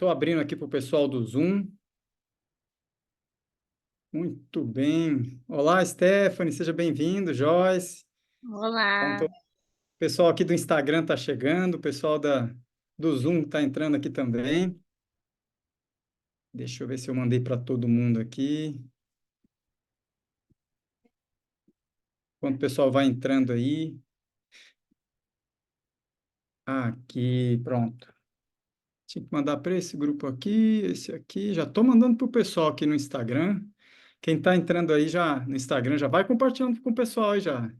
Estou abrindo aqui para o pessoal do Zoom. Muito bem. Olá, Stephanie, seja bem-vindo, Joyce. Então, Olá, o pessoal aqui do Instagram está chegando, o pessoal do Zoom está entrando aqui também. Deixa eu ver se eu mandei para todo mundo aqui. Enquanto o pessoal vai entrando aí. Aqui, pronto. Tinha que mandar para esse grupo aqui, esse aqui. Já estou mandando para o pessoal aqui no Instagram. Quem está entrando aí já no Instagram já vai compartilhando com o pessoal aí já.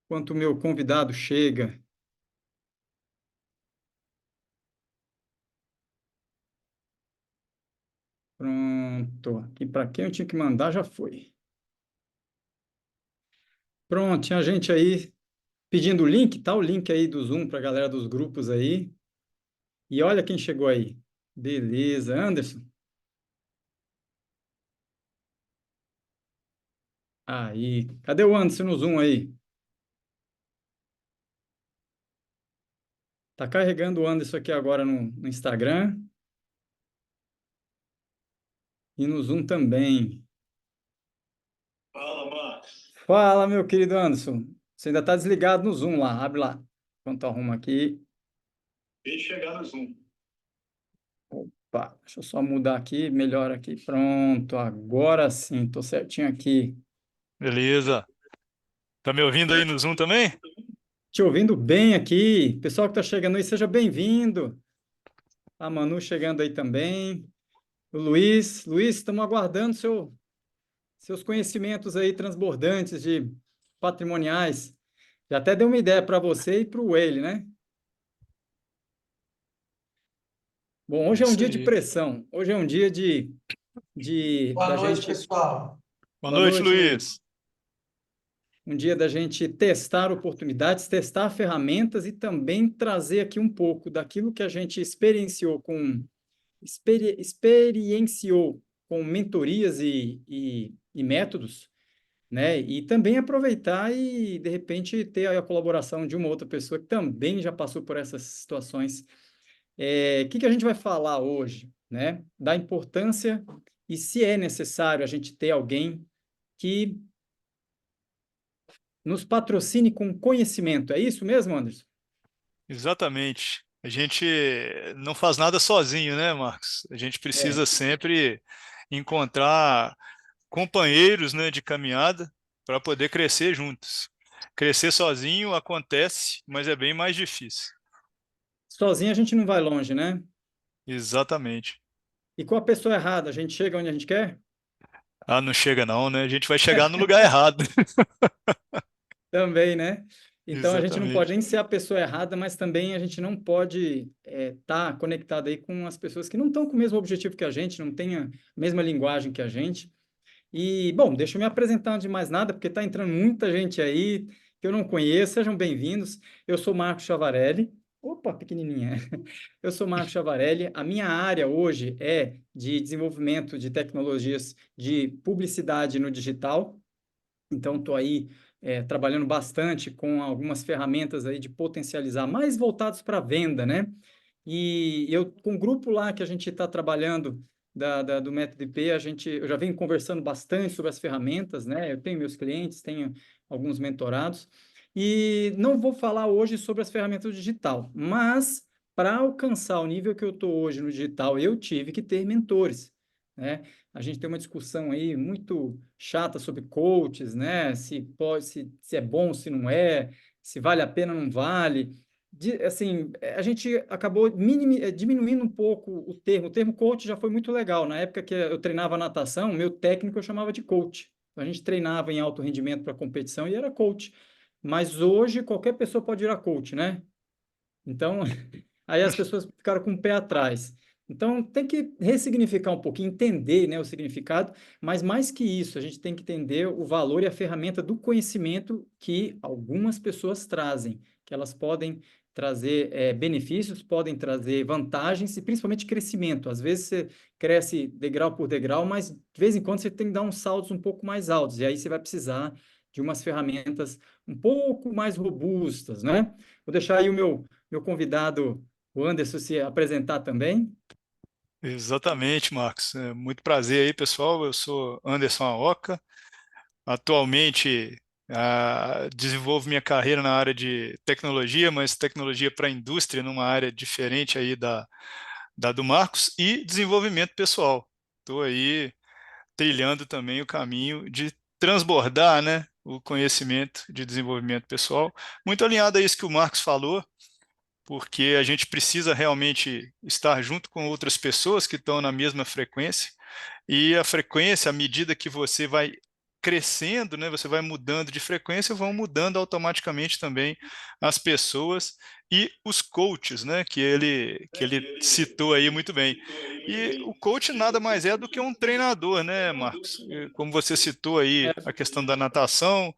Enquanto o meu convidado chega. Pronto. Aqui para quem eu tinha que mandar já foi. Pronto, tinha gente aí pedindo o link, tá o link aí do Zoom para a galera dos grupos aí. E olha quem chegou aí. Beleza, Anderson. Aí, cadê o Anderson no Zoom aí? Tá carregando o Anderson aqui agora no Instagram e no Zoom também. Fala, Max. Fala, meu querido Anderson. Você ainda tá desligado no Zoom lá, abre lá. Enquanto eu arrumo aqui. Deixa chegar no Zoom. Opa, deixa eu só mudar aqui, melhor aqui. Pronto, agora sim, tô certinho aqui. Beleza. Tá me ouvindo aí no Zoom também? Te ouvindo bem aqui. Pessoal que está chegando aí, seja bem-vindo. A Manu chegando aí também. O Luiz. Luiz, estamos aguardando seus conhecimentos aí transbordantes de patrimoniais. Já até deu uma ideia para você e para o Whale, né? Bom, É hoje é um isso dia de aí. pressão. Hoje é um dia Boa da noite, gente. pessoal. Boa Boa noite, noite, Luiz. Luiz. Um dia da gente testar oportunidades, testar ferramentas e também trazer aqui um pouco daquilo que a gente experienciou com mentorias e métodos, né? E também aproveitar e, de repente, ter a colaboração de uma outra pessoa que também já passou por essas situações. O que que a gente vai falar hoje, né? Da importância e se é necessário a gente ter alguém que nos patrocine com conhecimento. É isso mesmo, Anderson? Exatamente. A gente não faz nada sozinho, né, Marcos? A gente É. precisa sempre encontrar companheiros, né, de caminhada para poder crescer juntos. Crescer sozinho acontece, mas é bem mais difícil. Sozinho a gente não vai longe, né? Exatamente. E com a pessoa errada, a gente chega onde a gente quer? Ah, não chega não, né? A gente vai chegar no lugar errado. Também, né? Então a gente não pode Exatamente. nem ser a pessoa errada, mas também a gente não pode estar conectado aí com as pessoas que não estão com o mesmo objetivo que a gente, não têm a mesma linguagem que a gente. E, bom, deixa eu me apresentar antes de mais nada, porque está entrando muita gente aí que eu não conheço. Sejam bem-vindos. Eu sou Marco Chavarelli. Opa, pequenininha. Eu sou Marco Chavarelli. A minha área hoje é de desenvolvimento de tecnologias de publicidade no digital. Então, estou aí trabalhando bastante com algumas ferramentas aí de potencializar, mais voltados para venda, né? E eu, com o grupo lá que a gente está trabalhando do Método IP, eu já venho conversando bastante sobre as ferramentas, né? Eu tenho meus clientes, tenho alguns mentorados, e não vou falar hoje sobre as ferramentas digital, mas para alcançar o nível que eu estou hoje no digital, eu tive que ter mentores, né? A gente tem uma discussão aí muito chata sobre coaches, né? Se pode, se é bom, se não é, se vale a pena, não vale. Assim, a gente acabou diminuindo um pouco o termo. O termo coach já foi muito legal. Na época que eu treinava natação, meu técnico eu chamava de coach. Então, a gente treinava em alto rendimento para competição e era coach. Mas hoje qualquer pessoa pode virar coach, né? Então, aí as pessoas ficaram com o pé atrás. Então, tem que ressignificar um pouquinho, entender, né, o significado, mas mais que isso, a gente tem que entender o valor e a ferramenta do conhecimento que algumas pessoas trazem, que elas podem trazer benefícios, podem trazer vantagens e principalmente crescimento. Às vezes você cresce degrau por degrau, mas de vez em quando você tem que dar uns saltos um pouco mais altos, e aí você vai precisar de umas ferramentas um pouco mais robustas, né? Vou deixar aí o meu convidado, o Anderson se apresentar também. Exatamente, Marcos. É, muito prazer aí, pessoal. Eu sou Anderson Aoca. Atualmente, desenvolvo minha carreira na área de tecnologia, mas tecnologia para a indústria, numa área diferente aí da do Marcos, e desenvolvimento pessoal. Estou aí trilhando também o caminho de transbordar, né, o conhecimento de desenvolvimento pessoal, muito alinhado a isso que o Marcos falou, porque a gente precisa realmente estar junto com outras pessoas que estão na mesma frequência, e a frequência, à medida que você vai crescendo, né, você vai mudando de frequência, vão mudando automaticamente também as pessoas e os coaches, né, que ele citou aí muito bem. E o coach nada mais é do que um treinador, né, Marcos? Como você citou aí a questão da natação,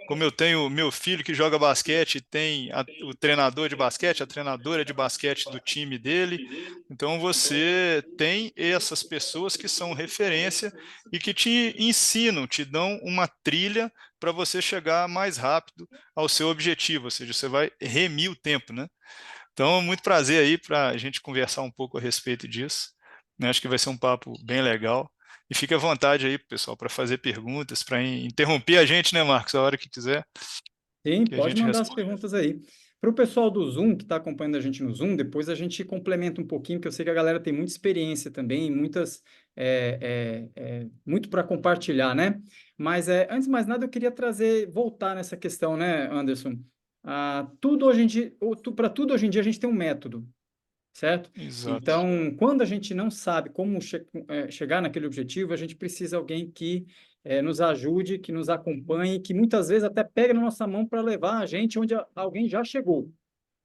como eu tenho meu filho que joga basquete, tem o treinador de basquete, a treinadora de basquete do time dele, então você tem essas pessoas que são referência e que te ensinam, te dão uma trilha para você chegar mais rápido ao seu objetivo, ou seja, você vai remir o tempo, né? Então, muito prazer aí para a gente conversar um pouco a respeito disso, né? Acho que vai ser um papo bem legal. E fique à vontade aí, pessoal, para fazer perguntas, para interromper a gente, né, Marcos, a hora que quiser, Sim, que a pode gente mandar as responde. perguntas aí. Para o pessoal do Zoom, que está acompanhando a gente no Zoom, depois a gente complementa um pouquinho, que eu sei que a galera tem muita experiência também, muito para compartilhar, né? Mas antes de mais nada, eu queria voltar nessa questão, né, Anderson? Tudo hoje em dia, para tudo hoje em dia a gente tem um método, certo? Exato. Então, quando a gente não sabe como chegar naquele objetivo, a gente precisa de alguém que nos ajude, que nos acompanhe, que muitas vezes até pega na nossa mão para levar a gente onde alguém já chegou,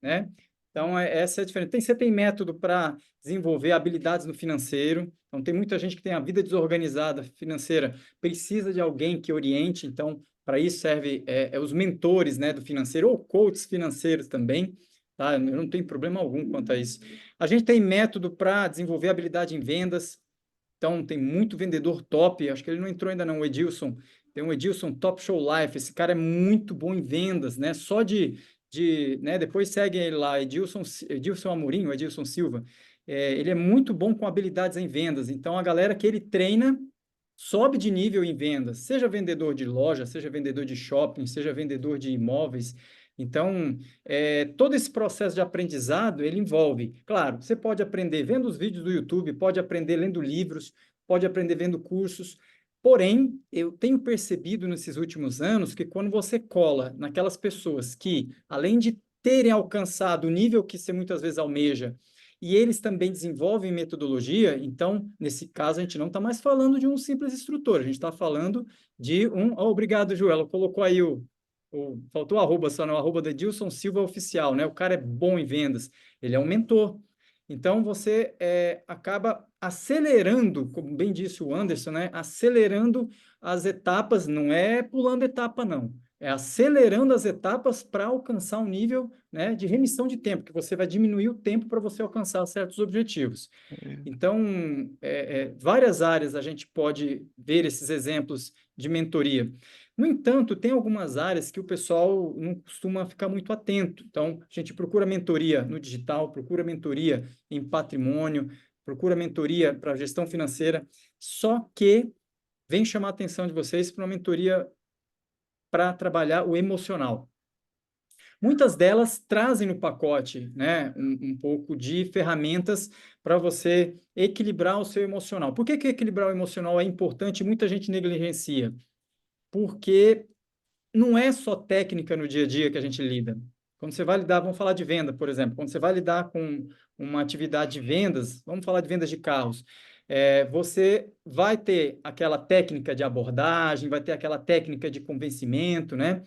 né? Então, essa é a diferença. Você tem método para desenvolver habilidades no financeiro. Então, tem muita gente que tem a vida desorganizada financeira, precisa de alguém que oriente. Então, para isso serve os mentores, né, do financeiro, ou coaches financeiros também, tá? Eu não tenho problema algum quanto a isso. A gente tem método para desenvolver habilidade em vendas. Então, tem muito vendedor top. Acho que ele não entrou ainda não, o Edilson. Tem um Edilson Top Show Life. Esse cara é muito bom em vendas, né? Só né? Depois segue ele lá, Edilson Amorim, ou Edilson Silva. Ele é muito bom com habilidades em vendas. Então, a galera que ele treina sobe de nível em vendas, seja vendedor de loja, seja vendedor de shopping, seja vendedor de imóveis. Então, todo esse processo de aprendizado, ele envolve, claro, você pode aprender vendo os vídeos do YouTube, pode aprender lendo livros, pode aprender vendo cursos, porém, eu tenho percebido nesses últimos anos que quando você cola naquelas pessoas que, além de terem alcançado o nível que você muitas vezes almeja, e eles também desenvolvem metodologia, então, nesse caso, a gente não está mais falando de um simples instrutor, a gente está falando de um. Oh, obrigado, Joela. Colocou aí faltou o arroba só, não, o arroba do Edilson Silva Oficial, né? O cara é bom em vendas, ele é um mentor. Então, você acaba acelerando, como bem disse o Anderson, né? Acelerando as etapas, não é pulando etapa, não. É acelerando as etapas para alcançar um nível, né, de remissão de tempo, que você vai diminuir o tempo para você alcançar certos objetivos. Então, várias áreas a gente pode ver esses exemplos de mentoria. No entanto, tem algumas áreas que o pessoal não costuma ficar muito atento. Então, a gente procura mentoria no digital, procura mentoria em patrimônio, procura mentoria para gestão financeira, só que vem chamar a atenção de vocês para uma mentoria para trabalhar o emocional. Muitas delas trazem no pacote, né, um pouco de ferramentas para você equilibrar o seu emocional. Por que equilibrar o emocional é importante e muita gente negligencia? Porque não é só técnica no dia a dia que a gente lida. Quando você vai lidar, vamos falar de venda, por exemplo, quando você vai lidar com uma atividade de vendas, vamos falar de vendas de carros, você vai ter aquela técnica de abordagem, vai ter aquela técnica de convencimento, né?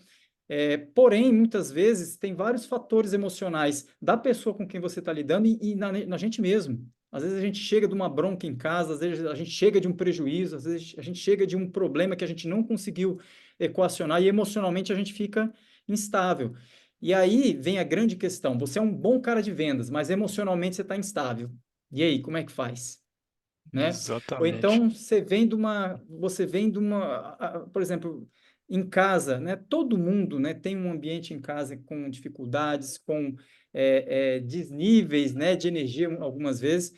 Porém, muitas vezes, tem vários fatores emocionais da pessoa com quem você está lidando e na gente mesmo. Às vezes a gente chega de uma bronca em casa, às vezes a gente chega de um prejuízo, às vezes a gente chega de um problema que a gente não conseguiu equacionar e emocionalmente a gente fica instável. E aí vem a grande questão: você é um bom cara de vendas, mas emocionalmente você está instável. E aí, como é que faz? Né? Ou Exatamente. então você vem de uma, por exemplo, em casa, né? Todo mundo, né, tem um ambiente em casa com dificuldades, com desníveis, né, de energia algumas vezes,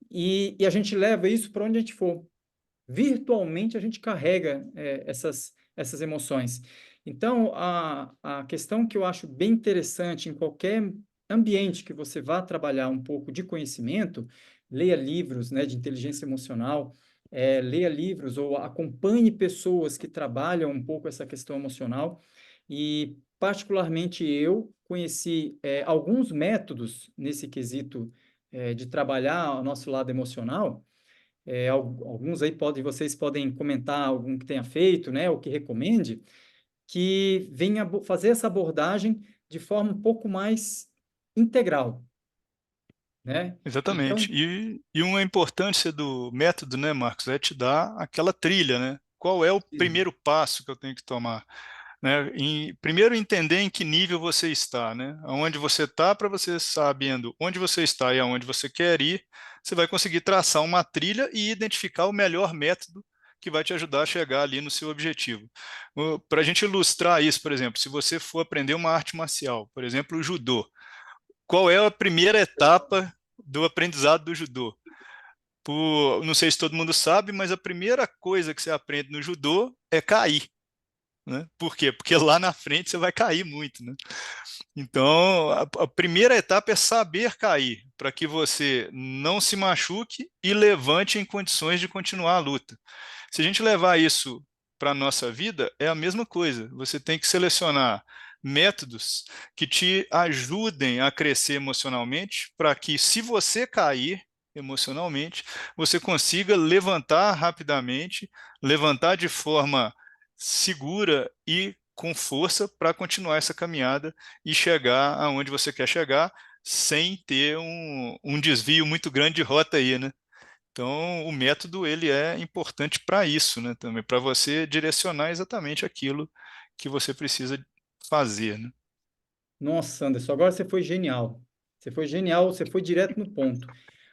e a gente leva isso para onde a gente for. Virtualmente a gente carrega essas emoções. Então, a questão que eu acho bem interessante em qualquer ambiente que você vá trabalhar um pouco de conhecimento, leia livros, né, de inteligência emocional, leia livros ou acompanhe pessoas que trabalham um pouco essa questão emocional. E, particularmente, eu conheci alguns métodos nesse quesito de trabalhar o nosso lado emocional. Alguns aí vocês podem comentar algum que tenha feito, né, ou que recomende, que venha fazer essa abordagem de forma um pouco mais integral, né? Exatamente. Então, E uma importância do método, né, Marcos, é te dar aquela trilha, né? Qual é o primeiro passo que eu tenho que tomar? Né? Primeiro entender em que nível você está, né? Aonde você está, para você sabendo onde você está e aonde você quer ir, você vai conseguir traçar uma trilha e identificar o melhor método que vai te ajudar a chegar ali no seu objetivo. Para a gente ilustrar isso, por exemplo, se você for aprender uma arte marcial, por exemplo, o judô, qual é a primeira etapa do aprendizado do judô? Não sei se todo mundo sabe, mas a primeira coisa que você aprende no judô é cair, né? Por quê? Porque lá na frente você vai cair muito, né? Então, a primeira etapa é saber cair, para que você não se machuque e levante em condições de continuar a luta. Se a gente levar isso para a nossa vida, é a mesma coisa. Você tem que selecionar métodos que te ajudem a crescer emocionalmente, para que, se você cair emocionalmente, você consiga levantar rapidamente, levantar de forma segura e com força para continuar essa caminhada e chegar aonde você quer chegar sem ter um desvio muito grande de rota aí, né? Então, o método ele é importante para isso, né? Também para você direcionar exatamente aquilo que você precisa fazer, né? nossa, Anderson, agora você foi genial. Você foi genial, você foi direto no ponto.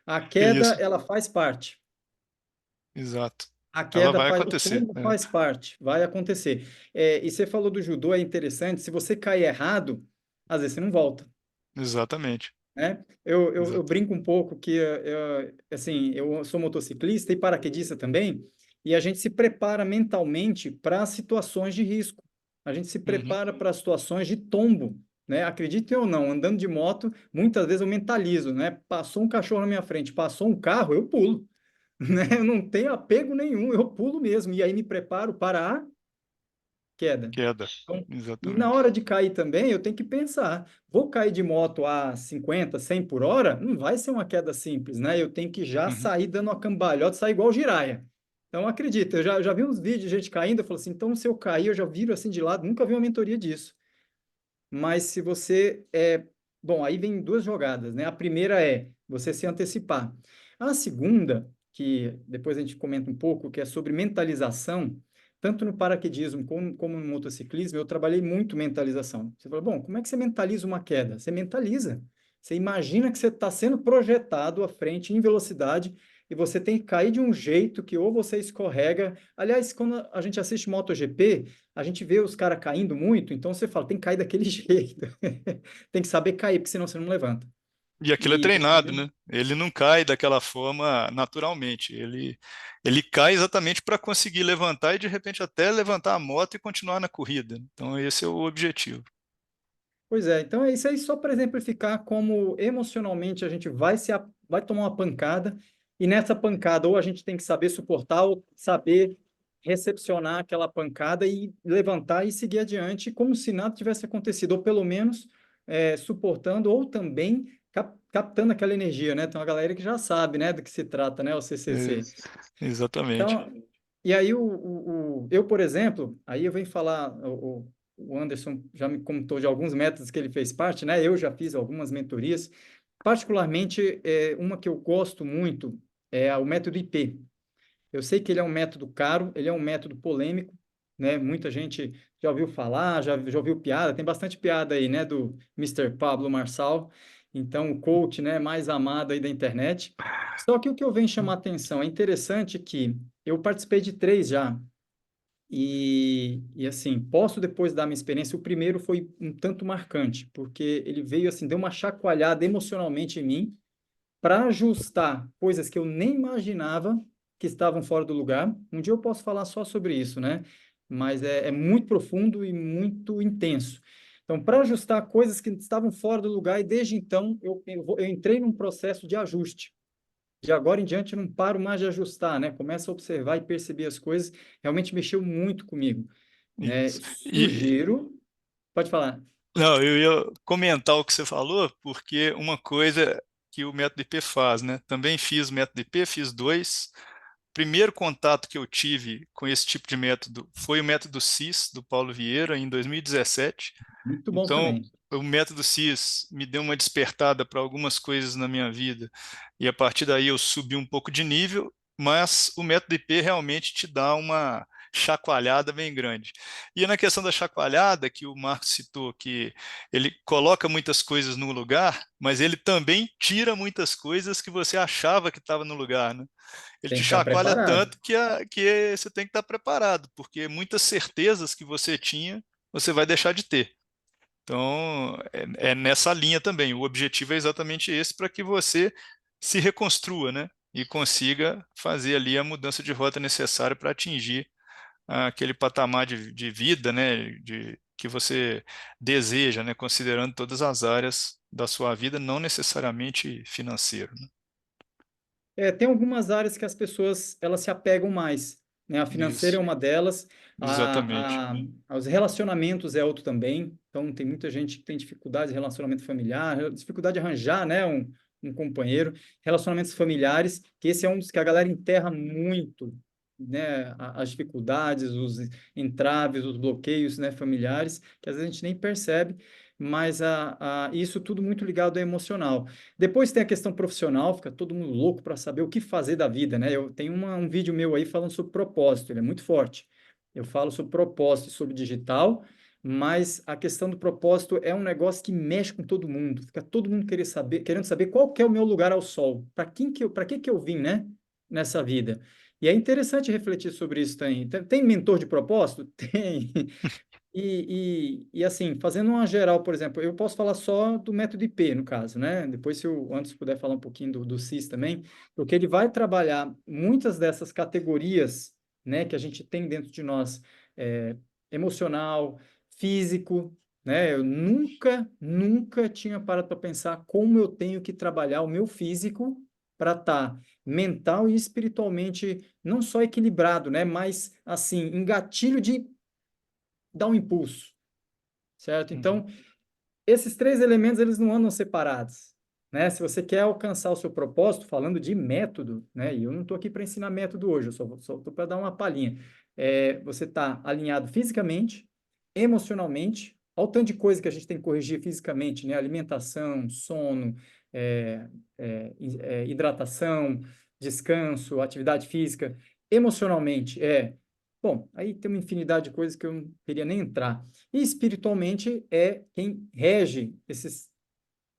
A É queda, isso, ela faz parte. exato. A Ela queda vai faz, o acontecer. tombo faz parte, vai acontecer. E você falou do judô, é interessante, se você cair errado, às vezes você não volta. Exatamente. Né? Eu Exato. brinco um pouco que assim, eu sou motociclista e paraquedista também, e a gente se prepara mentalmente para situações de risco. A gente se Uhum. prepara para situações de tombo, né? Acreditem ou não, andando de moto, muitas vezes eu mentalizo, né? Passou um cachorro na minha frente, passou um carro, eu pulo, né? Eu não tenho apego nenhum, eu pulo mesmo, e aí me preparo para a queda. Queda. Então, e na Exatamente. hora de cair também, eu tenho que pensar, vou cair de moto a 50, 100 por hora? Não vai ser uma queda simples, né? Eu tenho que já Uhum. sair dando uma cambalhota, sair igual giraia. Então, acredita, eu já vi uns vídeos de gente caindo, eu falo assim, então se eu cair, eu já viro assim de lado, nunca vi uma mentoria disso. Mas se você bom, aí vem duas jogadas, né? A primeira é você se antecipar. A segunda, que depois a gente comenta um pouco, que é sobre mentalização, tanto no paraquedismo como no motociclismo, eu trabalhei muito mentalização. Você fala, bom, como é que você mentaliza uma queda? Você mentaliza. Você imagina que você está sendo projetado à frente em velocidade e você tem que cair de um jeito que ou você escorrega. Aliás, quando a gente assiste MotoGP, a gente vê os caras caindo muito, então você fala, tem que cair daquele jeito. Tem que saber cair, porque senão você não levanta. E aquilo é E treinado, né? Ele não cai daquela forma naturalmente. Ele cai exatamente para conseguir levantar e de repente até levantar a moto e continuar na corrida. Então esse é o objetivo. pois é, então é isso aí só para exemplificar como emocionalmente a gente vai tomar uma pancada e nessa pancada ou a gente tem que saber suportar ou saber recepcionar aquela pancada e levantar e seguir adiante como se nada tivesse acontecido, ou pelo menos suportando ou também captando aquela energia, né? Tem uma galera que já sabe, né, do que se trata, né, o É, CCC. exatamente. Então, e aí eu, por exemplo, aí eu venho falar, o Anderson já me contou de alguns métodos que ele fez parte, né? Eu já fiz algumas mentorias, particularmente uma que eu gosto muito é o método IP. Eu sei que ele é um método caro, ele é um método polêmico, né? Muita gente já ouviu falar, já ouviu piada, tem bastante piada aí, né? Do Mister Pablo Marçal, então o coach, né? Mais amado aí da internet. Só que o que eu venho chamar a atenção é interessante que eu participei de três já. E assim, posso depois dar minha experiência. O primeiro foi um tanto marcante, porque ele veio assim, deu uma chacoalhada emocionalmente em mim para ajustar coisas que eu nem imaginava que estavam fora do lugar. Um dia eu posso falar só sobre isso, né? Mas é muito profundo e muito intenso. Então, para ajustar coisas que estavam fora do lugar, e desde então eu entrei num processo de ajuste. De agora em diante, eu não paro mais de ajustar, né? Começo a observar e perceber as coisas. Realmente mexeu muito comigo, né? Isso. E, Sugiro. Pode falar. não, eu ia comentar o que você falou, porque uma coisa que o método IP faz, né? Também fiz o método IP, fiz dois. Primeiro contato que eu tive com esse tipo de método foi o método CIS, do Paulo Vieira, em 2017. Muito bom Então, também. o método CIS me deu uma despertada para algumas coisas na minha vida, e a partir daí eu subi um pouco de nível, mas o método IP realmente te dá uma chacoalhada bem grande. E na questão da chacoalhada, que o Marcos citou, que ele coloca muitas coisas no lugar, mas ele também tira muitas coisas que você achava que estava no lugar, né? Ele Tem te que estar chacoalha preparado. tanto que você tem que estar preparado, porque muitas certezas que você tinha, você vai deixar de ter. Então, é nessa linha também. O objetivo é exatamente esse, para que você se reconstrua, né? E consiga fazer ali a mudança de rota necessária para atingir aquele patamar de vida, né? Que você deseja, né? Considerando todas as áreas da sua vida, não necessariamente financeiro, né? Tem algumas áreas que as pessoas elas se apegam mais, né? A financeira é Isso, uma delas, exatamente. os relacionamentos é outro também. Então, tem muita gente que tem dificuldade de relacionamento familiar, dificuldade de arranjar, né, um companheiro. Relacionamentos familiares, que esse é um dos que a galera enterra muito, né? As dificuldades, os entraves, os bloqueios, né, familiares, que às vezes a gente nem percebe, mas isso tudo muito ligado ao emocional. Depois tem a questão profissional, fica todo mundo louco para saber o que fazer da vida, né? Eu tenho um vídeo meu aí falando sobre propósito, ele é muito forte. Eu falo sobre propósito e sobre digital, mas a questão do propósito é um negócio que mexe com todo mundo. Fica todo mundo querendo saber qual que é o meu lugar ao sol. Para que eu vim, né? Nessa vida. E é interessante refletir sobre isso também. Tem mentor de propósito? Tem. Assim, fazendo uma geral, por exemplo, eu posso falar só do método IP, no caso, né? Depois, se o Anderson puder falar um pouquinho do CIS também, porque ele vai trabalhar muitas dessas categorias, né, que a gente tem dentro de nós, emocional, físico, né? Eu nunca tinha parado para pensar como eu tenho que trabalhar o meu físico para estar mental e espiritualmente não só equilibrado, né, mas assim, em gatilho de dar um impulso, certo? Uhum. Então, esses três elementos, eles não andam separados, né? Se você quer alcançar o seu propósito, falando de método, né? E eu não estou aqui para ensinar método hoje, eu só estou para dar uma palhinha. Você está alinhado fisicamente, emocionalmente, ao tanto de coisa que a gente tem que corrigir fisicamente, né? Alimentação, sono, é, hidratação, descanso, atividade física. Emocionalmente, bom, aí tem uma infinidade de coisas que eu não queria nem entrar. E espiritualmente é quem rege esses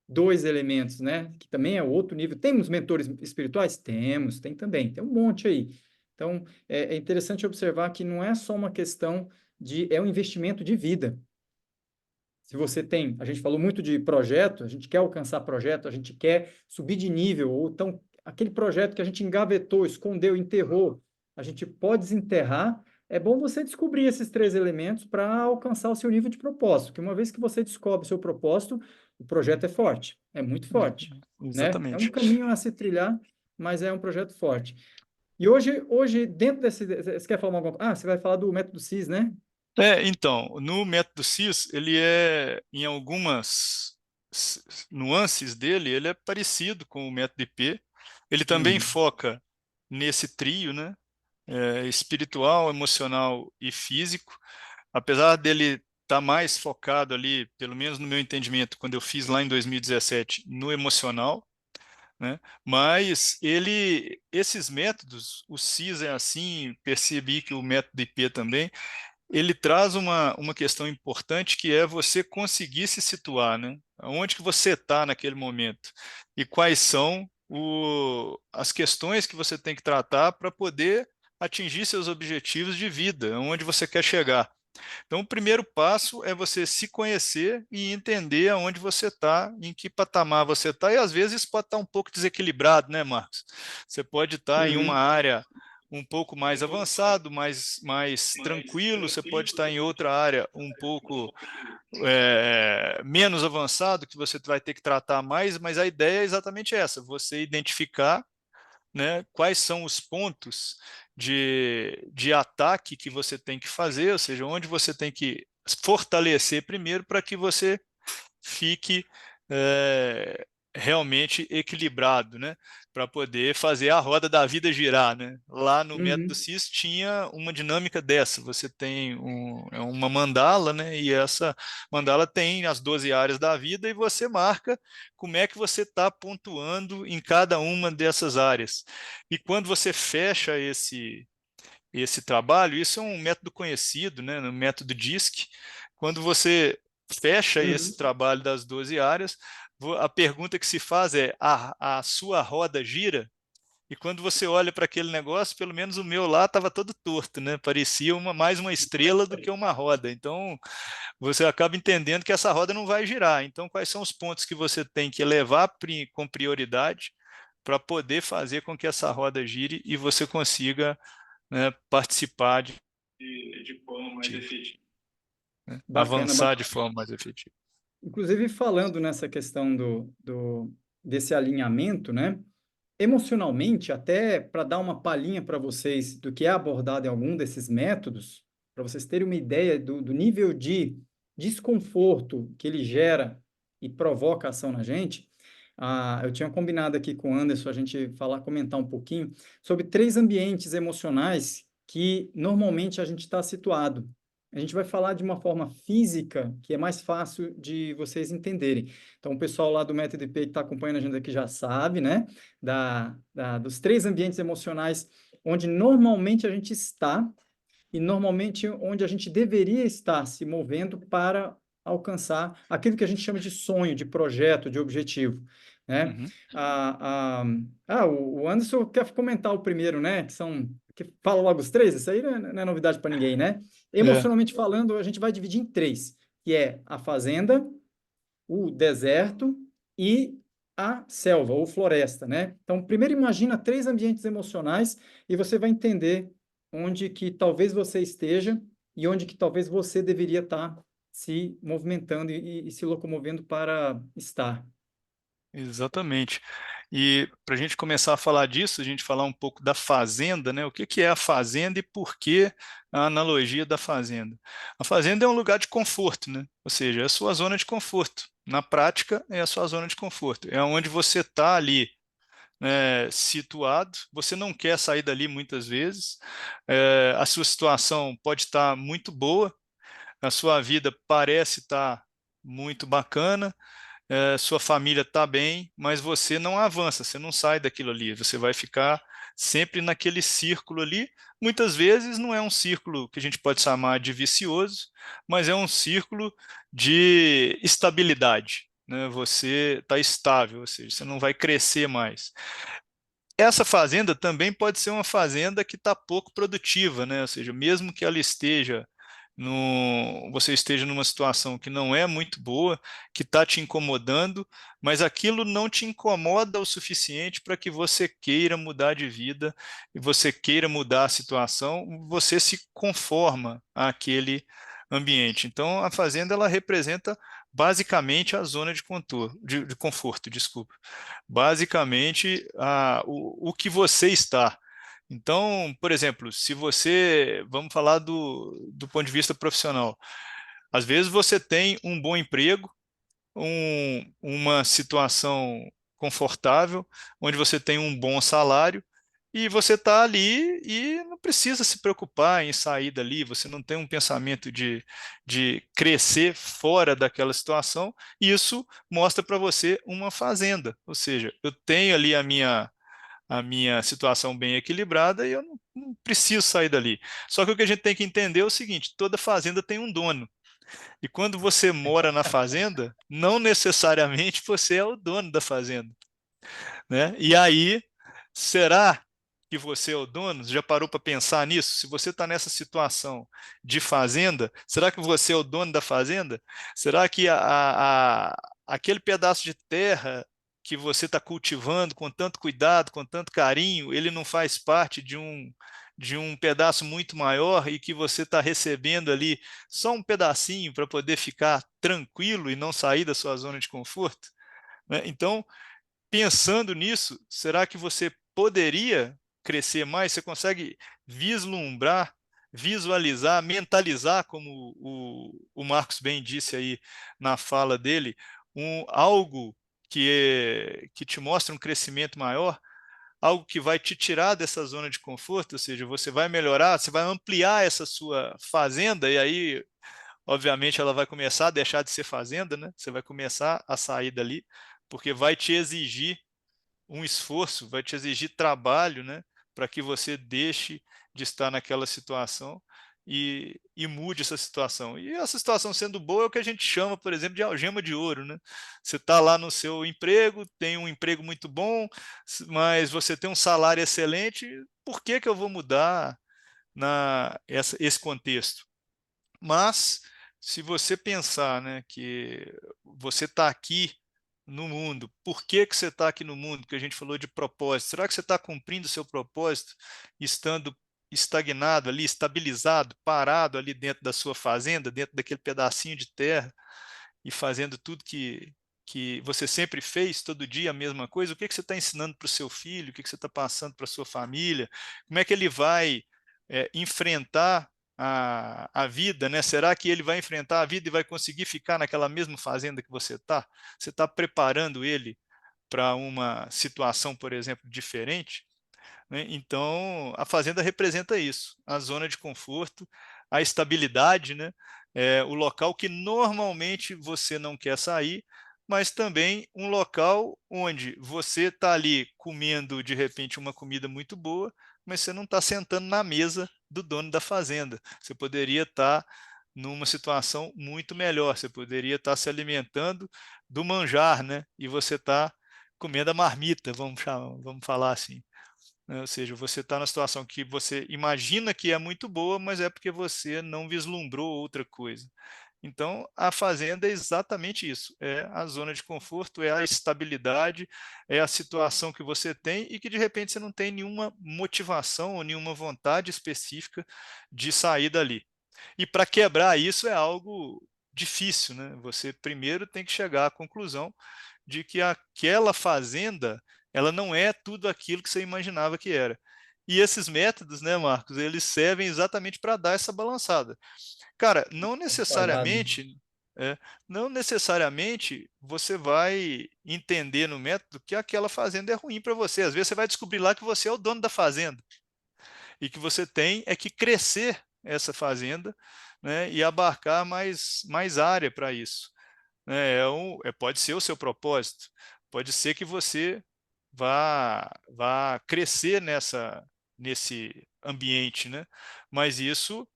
dois elementos, né? Que também é outro nível. Temos mentores espirituais? Temos, tem também, tem um monte aí. Então, é interessante observar que não é só uma questão é um investimento de vida. Se você tem, a gente falou muito de projeto, a gente quer alcançar projeto, a gente quer subir de nível, ou então aquele projeto que a gente engavetou, escondeu, enterrou, a gente pode desenterrar. É bom você descobrir esses três elementos para alcançar o seu nível de propósito, que uma vez que você descobre o seu propósito, o projeto é forte, é muito forte, né? É um Exatamente. caminho a se trilhar, mas é um projeto forte. E hoje dentro você quer falar alguma coisa? Ah, você vai falar do método CIS, né? Então, no método CIS, ele é, em algumas nuances dele, ele é parecido com o método IP. Ele também Uhum. foca nesse trio, né? Espiritual, emocional e físico. Apesar dele estar mais focado ali, pelo menos no meu entendimento, quando eu fiz lá em 2017, no emocional, né? Mas esses métodos, o CIS é assim, percebi que o método IP também, ele traz uma questão importante que é você conseguir se situar, né? Onde que você está naquele momento e quais são as questões que você tem que tratar para poder atingir seus objetivos de vida, onde você quer chegar. Então, o primeiro passo é você se conhecer e entender aonde você está, em que patamar você está, e às vezes isso pode estar um pouco desequilibrado, né, Marcos? Você pode estar em uma Uhum. área um pouco mais avançado, mais tranquilo, você pode estar em outra área um pouco menos avançado, que você vai ter que tratar mais, mas a ideia é exatamente essa, você identificar, né, quais são os pontos de ataque que você tem que fazer, ou seja, onde você tem que fortalecer primeiro para que você fique é, realmente equilibrado, né? Para poder fazer a roda da vida girar, né? Lá no método Uhum. CIS tinha uma dinâmica dessa. Você tem uma mandala, né? E essa mandala tem as 12 áreas da vida e você marca como é que você está pontuando em cada uma dessas áreas. E quando você fecha esse trabalho, isso é um método conhecido, né, no método DISC. Quando você fecha esse Uhum. trabalho das 12 áreas, a pergunta que se faz é: a sua roda gira? E quando você olha para aquele negócio, pelo menos o meu lá estava todo torto, né? Parecia mais uma estrela do que uma roda. Então, você acaba entendendo que essa roda não vai girar. Então, quais são os pontos que você tem que levar com prioridade para poder fazer com que essa roda gire e você consiga, né, participar de forma mais efetiva, né? Bacana, Avançar de bacana. forma mais efetiva. Inclusive, falando nessa questão desse alinhamento, né? Emocionalmente, até para dar uma palhinha para vocês do que é abordado em algum desses métodos, para vocês terem uma ideia do nível de desconforto que ele gera e provoca ação na gente, eu tinha combinado aqui com o Anderson a gente comentar um pouquinho sobre três ambientes emocionais que normalmente a gente está situado. A gente vai falar de uma forma física que é mais fácil de vocês entenderem. Então, o pessoal lá do Método IP que está acompanhando a gente aqui já sabe, né? Dos três ambientes emocionais onde normalmente a gente está e normalmente onde a gente deveria estar se movendo para alcançar aquilo que a gente chama de sonho, de projeto, de objetivo, né? Uhum. O Anderson quer comentar o primeiro, né? Que fala logo os três, isso aí não é novidade para ninguém, né? É, Emocionalmente falando, a gente vai dividir em três, que é a fazenda, o deserto e a selva ou floresta, né? Então, primeiro imagina três ambientes emocionais e você vai entender onde que talvez você esteja e onde que talvez você deveria estar se movimentando e se locomovendo para estar. exatamente. E para a gente começar a falar disso, a gente falar um pouco da fazenda, né? O que que é a fazenda e por que a analogia da fazenda? A fazenda é um lugar de conforto, né? Ou seja, é a sua zona de conforto. Na prática, é a sua zona de conforto. É onde você está ali, né, situado, você não quer sair dali muitas vezes, a sua situação pode estar muito boa, a sua vida parece estar muito bacana, sua família está bem, mas você não avança, você não sai daquilo ali, você vai ficar sempre naquele círculo ali. Muitas vezes não é um círculo que a gente pode chamar de vicioso, mas é um círculo de estabilidade, né? Você está estável, ou seja, você não vai crescer mais. Essa fazenda também pode ser uma fazenda que está pouco produtiva, né? Ou seja, mesmo que ela esteja você esteja numa situação que não é muito boa, que está te incomodando, mas aquilo não te incomoda o suficiente para que você queira mudar de vida e você queira mudar a situação, você se conforma àquele ambiente. Então, a fazenda ela representa basicamente a zona de conforto, desculpa. Basicamente, o que você está. Então, por exemplo, se você, vamos falar do ponto de vista profissional, às vezes você tem um bom emprego, uma situação confortável, onde você tem um bom salário, e você está ali e não precisa se preocupar em sair dali, você não tem um pensamento de crescer fora daquela situação, e isso mostra para você uma fazenda, ou seja, eu tenho ali a minha situação bem equilibrada e eu não preciso sair dali. Só que o que a gente tem que entender é o seguinte: toda fazenda tem um dono. E quando você mora na fazenda, não necessariamente você é o dono da fazenda, né? E aí, será que você é o dono? Já parou para pensar nisso? Se você está nessa situação de fazenda, será que você é o dono da fazenda? Será que aquele pedaço de terra que você está cultivando com tanto cuidado, com tanto carinho, ele não faz parte de um pedaço muito maior e que você está recebendo ali só um pedacinho para poder ficar tranquilo e não sair da sua zona de conforto? Né? Então, pensando nisso, será que você poderia crescer mais? Você consegue vislumbrar, visualizar, mentalizar, como o Marcos bem disse aí na fala dele, algo que te mostra um crescimento maior, algo que vai te tirar dessa zona de conforto, ou seja, você vai melhorar, você vai ampliar essa sua fazenda, e aí, obviamente, ela vai começar a deixar de ser fazenda, né? Você vai começar a sair dali, porque vai te exigir um esforço, vai te exigir trabalho, né, para que você deixe de estar naquela situação e mude essa situação. E essa situação sendo boa é o que a gente chama, por exemplo, de algema de ouro, né? Você está lá no seu emprego, tem um emprego muito bom, mas você tem um salário excelente, por que que eu vou mudar esse contexto? Mas, se você pensar, né, que você está aqui no mundo, por que que você está aqui no mundo? Que a gente falou de propósito. Será que você está cumprindo o seu propósito, estando estagnado ali, estabilizado, parado ali dentro da sua fazenda, dentro daquele pedacinho de terra, e fazendo tudo que você sempre fez, todo dia a mesma coisa? O que que você está ensinando para o seu filho? O que que você está passando para a sua família? Como é que ele vai enfrentar a vida, né? Será que ele vai enfrentar a vida e vai conseguir ficar naquela mesma fazenda que você está? Você está preparando ele para uma situação, por exemplo, diferente? Né? Então, a fazenda representa isso, a zona de conforto, a estabilidade, né? O local que normalmente você não quer sair, mas também um local onde você está ali comendo, de repente, uma comida muito boa, mas você não está sentando na mesa do dono da fazenda. Você poderia estar numa situação muito melhor, você poderia estar se alimentando do manjar, né? E você está comendo a marmita, vamos falar assim, né? Ou seja, você está na situação que você imagina que é muito boa, mas é porque você não vislumbrou outra coisa. Então, a fazenda é exatamente isso: é a zona de conforto, é a estabilidade, é a situação que você tem e que de repente você não tem nenhuma motivação ou nenhuma vontade específica de sair dali. E para quebrar isso é algo difícil, né? Você primeiro tem que chegar à conclusão de que aquela fazenda, ela não é tudo aquilo que você imaginava que era. E esses métodos, né, Marcos, eles servem exatamente para dar essa balançada. Cara, Guardado. é, não necessariamente você vai entender no método que aquela fazenda é ruim para você. Às vezes você vai descobrir lá que você é o dono da fazenda e que você tem é que crescer essa fazenda, né, e abarcar mais área para isso, né? Pode ser o seu propósito, pode ser que você vá crescer nesse ambiente, né? Mas isso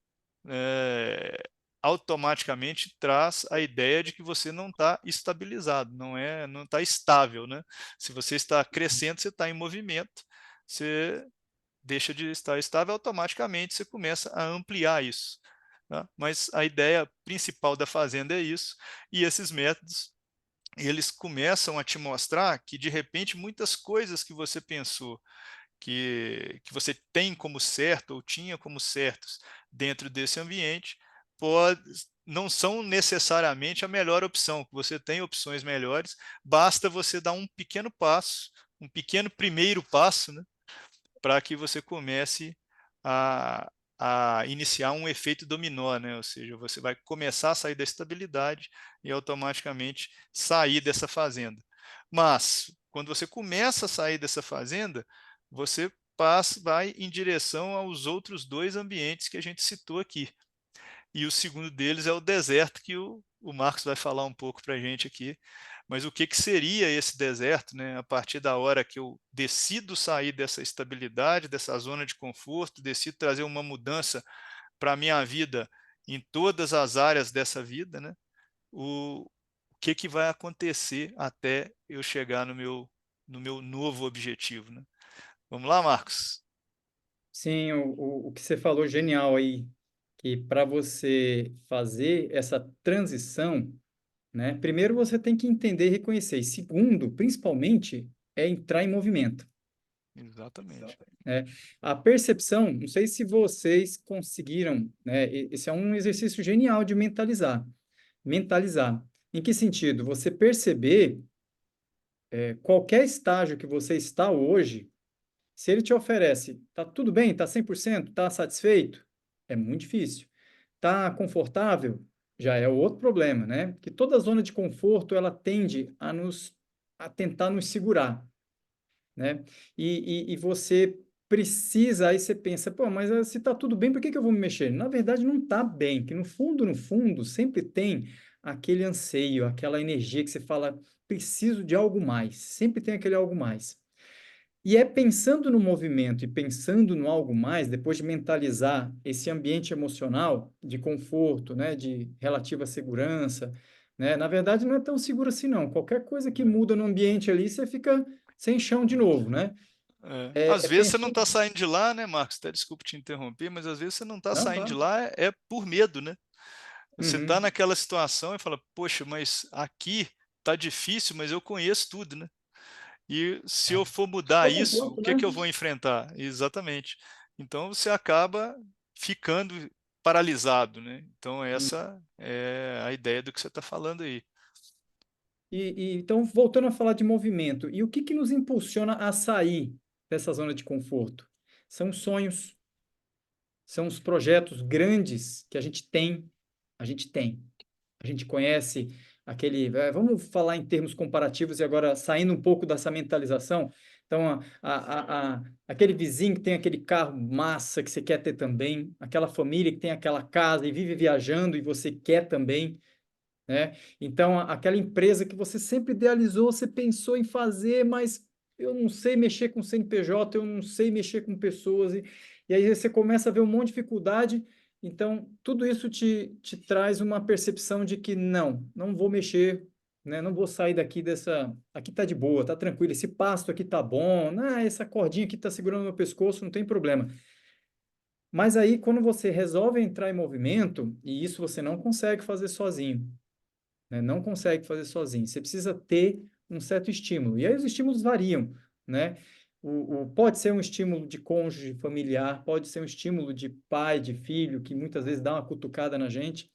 é, automaticamente traz a ideia de que você não está estabilizado, não está estável, né? Se você está crescendo, você está em movimento, você deixa de estar estável, automaticamente você começa a ampliar isso. Tá? Mas a ideia principal da fazenda é isso, e esses métodos eles começam a te mostrar que de repente muitas coisas que você pensou que você tem como certo ou tinha como certos dentro desse ambiente pode, não são necessariamente a melhor opção, que você tem opções melhores, basta você dar um pequeno passo, um pequeno primeiro passo, né, para que você comece a, a iniciar um efeito dominó, né? Ou seja, você vai começar a sair da estabilidade e automaticamente sair dessa fazenda. Mas, quando você começa a sair dessa fazenda, você vai em direção aos outros dois ambientes que a gente citou aqui. E o segundo deles é o deserto, que o Marcos vai falar um pouco para a gente aqui. Mas o que, que seria esse deserto, né? A partir da hora que eu decido sair dessa estabilidade, dessa zona de conforto, decido trazer uma mudança para a minha vida em todas as áreas dessa vida, né? O que vai acontecer até eu chegar no meu novo objetivo, né? Vamos lá, Marcos? Sim, o que você falou genial aí, que para você fazer essa transição, né, primeiro você tem que entender e reconhecer, e segundo, principalmente, é entrar em movimento, Exatamente. né? A percepção, não sei se vocês conseguiram, né, esse é um exercício genial de mentalizar. Mentalizar. Em que sentido? Você perceber qualquer estágio que você está hoje. Se ele te oferece, tá tudo bem, tá 100%, tá satisfeito? É muito difícil. Tá confortável? Já é outro problema, né? Que toda zona de conforto ela tende a tentar nos segurar, né? E você precisa, aí você pensa, pô, mas se tá tudo bem, por que que eu vou me mexer? Na verdade, não tá bem, que no fundo, sempre tem aquele anseio, aquela energia que você fala, preciso de algo mais, sempre tem aquele algo mais. E é pensando no movimento e pensando no algo mais, depois de mentalizar esse ambiente emocional de conforto, né, de relativa segurança, né? Na verdade, não é tão seguro assim, não. Qualquer coisa que É. muda no ambiente ali, você fica sem chão de novo, né? É. Às É vezes você não pensando. está saindo de lá, né, Marcos? Até desculpe te interromper, mas às vezes você não está Não, saindo de claro. lá é por medo, né? Você está Uhum. naquela situação e fala, poxa, mas aqui tá difícil, mas eu conheço tudo, né? E se eu for É mudar o isso, o conforto, que né? que eu vou enfrentar? Exatamente. Então você acaba ficando paralisado, né? Então Hum. essa é a ideia do que você está falando aí. Então, voltando a falar de movimento, e o que que nos impulsiona a sair dessa zona de conforto? São os sonhos, são os projetos grandes que a gente tem. A gente conhece aquele. Vamos falar em termos comparativos e agora saindo um pouco dessa mentalização. Então, aquele vizinho que tem aquele carro massa que você quer ter também, aquela família que tem aquela casa e vive viajando e você quer também, né? Então, aquela empresa que você sempre idealizou, você pensou em fazer, mas eu não sei mexer com CNPJ, eu não sei mexer com pessoas, e aí você começa a ver um monte de dificuldade. Então, tudo isso te traz uma percepção de que não vou mexer, né? Não vou sair daqui dessa. Aqui tá de boa, tá tranquilo, esse pasto aqui tá bom, essa cordinha aqui tá segurando meu pescoço, não tem problema. Mas aí, quando você resolve entrar em movimento, e isso você não consegue fazer sozinho, né? Não consegue fazer sozinho. Você precisa ter um certo estímulo. E aí os estímulos variam, né? Pode ser um estímulo de cônjuge familiar, pode ser um estímulo de pai, de filho, que muitas vezes dá uma cutucada na gente.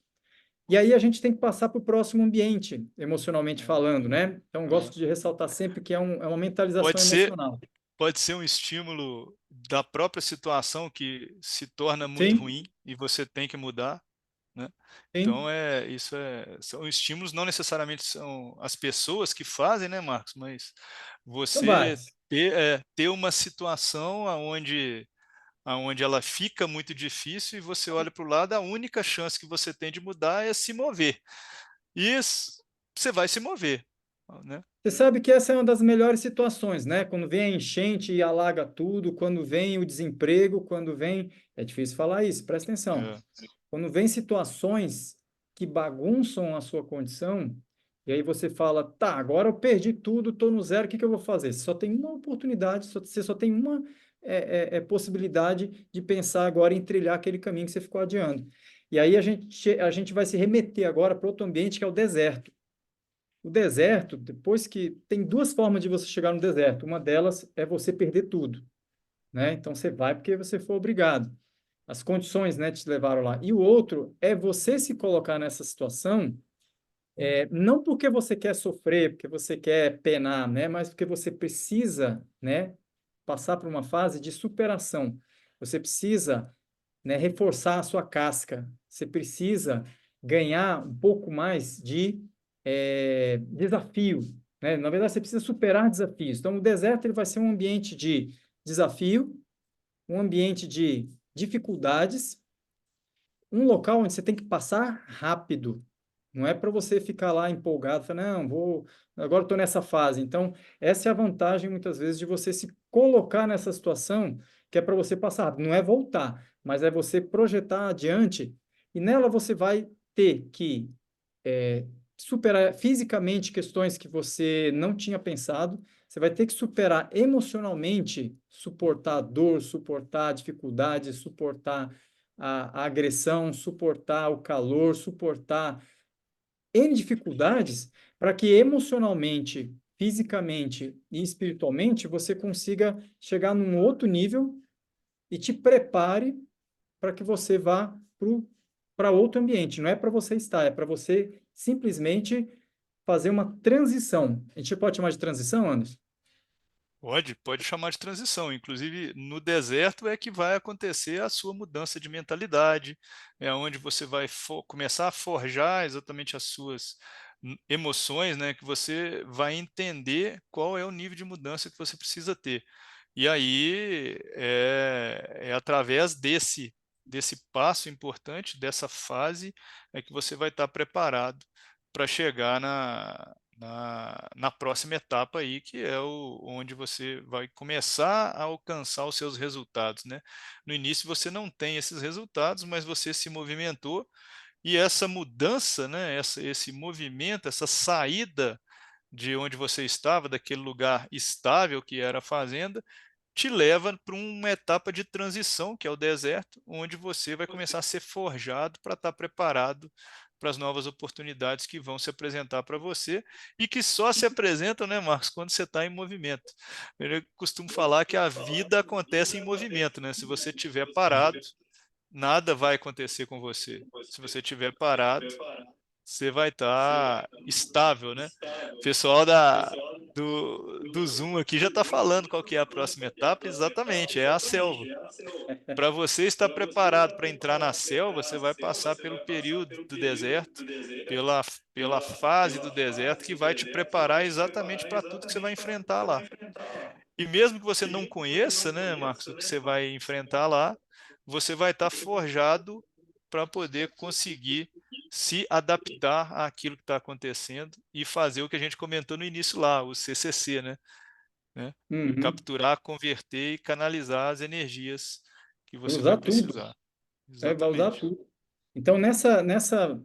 E aí a gente tem que passar para o próximo ambiente, emocionalmente É, falando, né? Então, gosto é. de ressaltar sempre que é uma mentalização Pode ser, emocional. pode ser um estímulo da própria situação que se torna muito Sim, ruim e você tem que mudar, né? Então sim. são estímulos, não necessariamente são as pessoas que fazem, né, Marcos? Mas São você vários. ter uma situação aonde ela fica muito difícil e você olha para o lado, a única chance que você tem de mudar é se mover. E você vai se mover, né? Você sabe que essa é uma das melhores situações, né? Quando vem a enchente e alaga tudo, quando vem o desemprego, quando vem. É difícil falar isso, presta atenção. É, Quando vem situações que bagunçam a sua condição, e aí você fala, tá, agora eu perdi tudo, estou no zero, o que que eu vou fazer? Você só tem uma oportunidade, você só tem uma possibilidade de pensar agora em trilhar aquele caminho que você ficou adiando. E aí a gente vai se remeter agora para outro ambiente que é o deserto. O deserto, depois que tem duas formas de você chegar no deserto. Uma delas é você perder tudo, né? Então você vai porque você foi obrigado. As condições, né, te levaram lá. E o outro é você se colocar nessa situação, não porque você quer sofrer, porque você quer penar, né, mas porque você precisa, né, passar por uma fase de superação. Você precisa, né, reforçar a sua casca. Você precisa ganhar um pouco mais de desafio, né? Na verdade, você precisa superar desafios. Então, o deserto ele vai ser um ambiente de desafio, um ambiente de dificuldades, um local onde você tem que passar rápido. Não é para você ficar lá empolgado, falar, não, agora estou nessa fase. Então, essa é a vantagem, muitas vezes, de você se colocar nessa situação, que é para você passar rápido. Não é voltar, mas é você projetar adiante, e nela você vai ter que superar fisicamente questões que você não tinha pensado, você vai ter que superar emocionalmente, suportar a dor, suportar a dificuldade, suportar a agressão, suportar o calor, suportar N dificuldades para que emocionalmente, fisicamente e espiritualmente você consiga chegar num outro nível e te prepare para que você vá para outro ambiente. Não é para você estar, é para você simplesmente fazer uma transição. A gente pode chamar de transição, Anderson? Pode chamar de transição. Inclusive, no deserto é que vai acontecer a sua mudança de mentalidade, é onde você vai começar a forjar exatamente as suas emoções, né? Que você vai entender qual é o nível de mudança que você precisa ter. E aí é através desse passo importante, dessa fase, é que você vai estar preparado para chegar na próxima etapa aí, que é onde você vai começar a alcançar os seus resultados, né? No início você não tem esses resultados, mas você se movimentou e essa mudança, né? Esse movimento, essa saída de onde você estava, daquele lugar estável que era a fazenda, te leva para uma etapa de transição, que é o deserto, onde você vai começar a ser forjado para estar preparado para as novas oportunidades que vão se apresentar para você e que só se apresentam, né, Marcos, quando você está em movimento. Eu costumo falar que a vida acontece em movimento, né? Se você estiver parado, nada vai acontecer com você. Se você estiver parado, você vai estar estável, né? O pessoal do Zoom aqui já está falando qual que é a próxima etapa, exatamente, é a selva. Para você estar preparado para entrar na selva, você vai passar pelo período do deserto, pela, pela fase do deserto, que vai te preparar exatamente para tudo que você vai enfrentar lá. E mesmo que você não conheça, né, Marcos, o que você vai enfrentar lá, você vai estar forjado para poder conseguir se adaptar àquilo que está acontecendo e fazer o que a gente comentou no início lá, o CCC, né? Uhum. Capturar, converter e canalizar as energias que você vai Usar tudo. precisar. Vai usar Exatamente. tudo. Então, nessa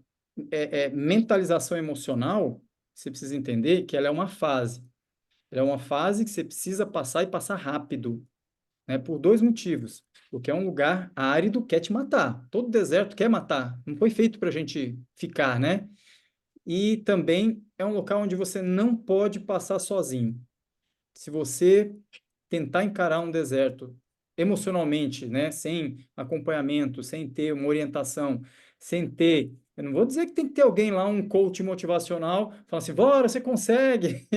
mentalização emocional, você precisa entender que ela é uma fase. Ela é uma fase que você precisa passar e passar rápido, né? Por dois motivos. Porque é um lugar árido, quer te matar. Todo deserto quer matar. Não foi feito para a gente ficar, né? E também é um local onde você não pode passar sozinho. Se você tentar encarar um deserto emocionalmente, né, sem acompanhamento, sem ter uma orientação, sem ter, eu não vou dizer que tem que ter alguém lá, um coach motivacional, falando assim, bora, você consegue.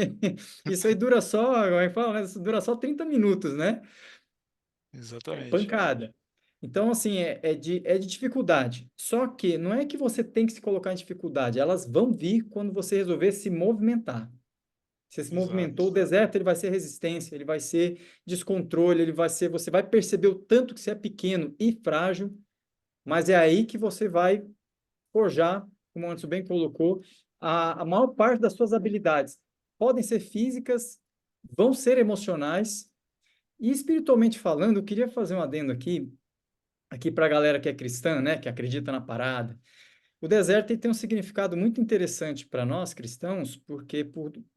Isso aí dura só, como é que fala, né? Isso dura só 30 minutos, né? É Exatamente. pancada. Então, assim, é de dificuldade. Só que não é que você tem que se colocar em dificuldade, elas vão vir quando você resolver se movimentar. Você se movimentou, o Exato. deserto ele vai ser resistência, ele vai ser descontrole, ele vai ser, você vai perceber o tanto que você é pequeno e frágil, mas é aí que você vai forjar, como o Anderson bem colocou, a maior parte das suas habilidades. Podem ser físicas, vão ser emocionais, e espiritualmente falando, eu queria fazer um adendo aqui para a galera que é cristã, né, que acredita na parada. O deserto ele tem um significado muito interessante para nós cristãos, porque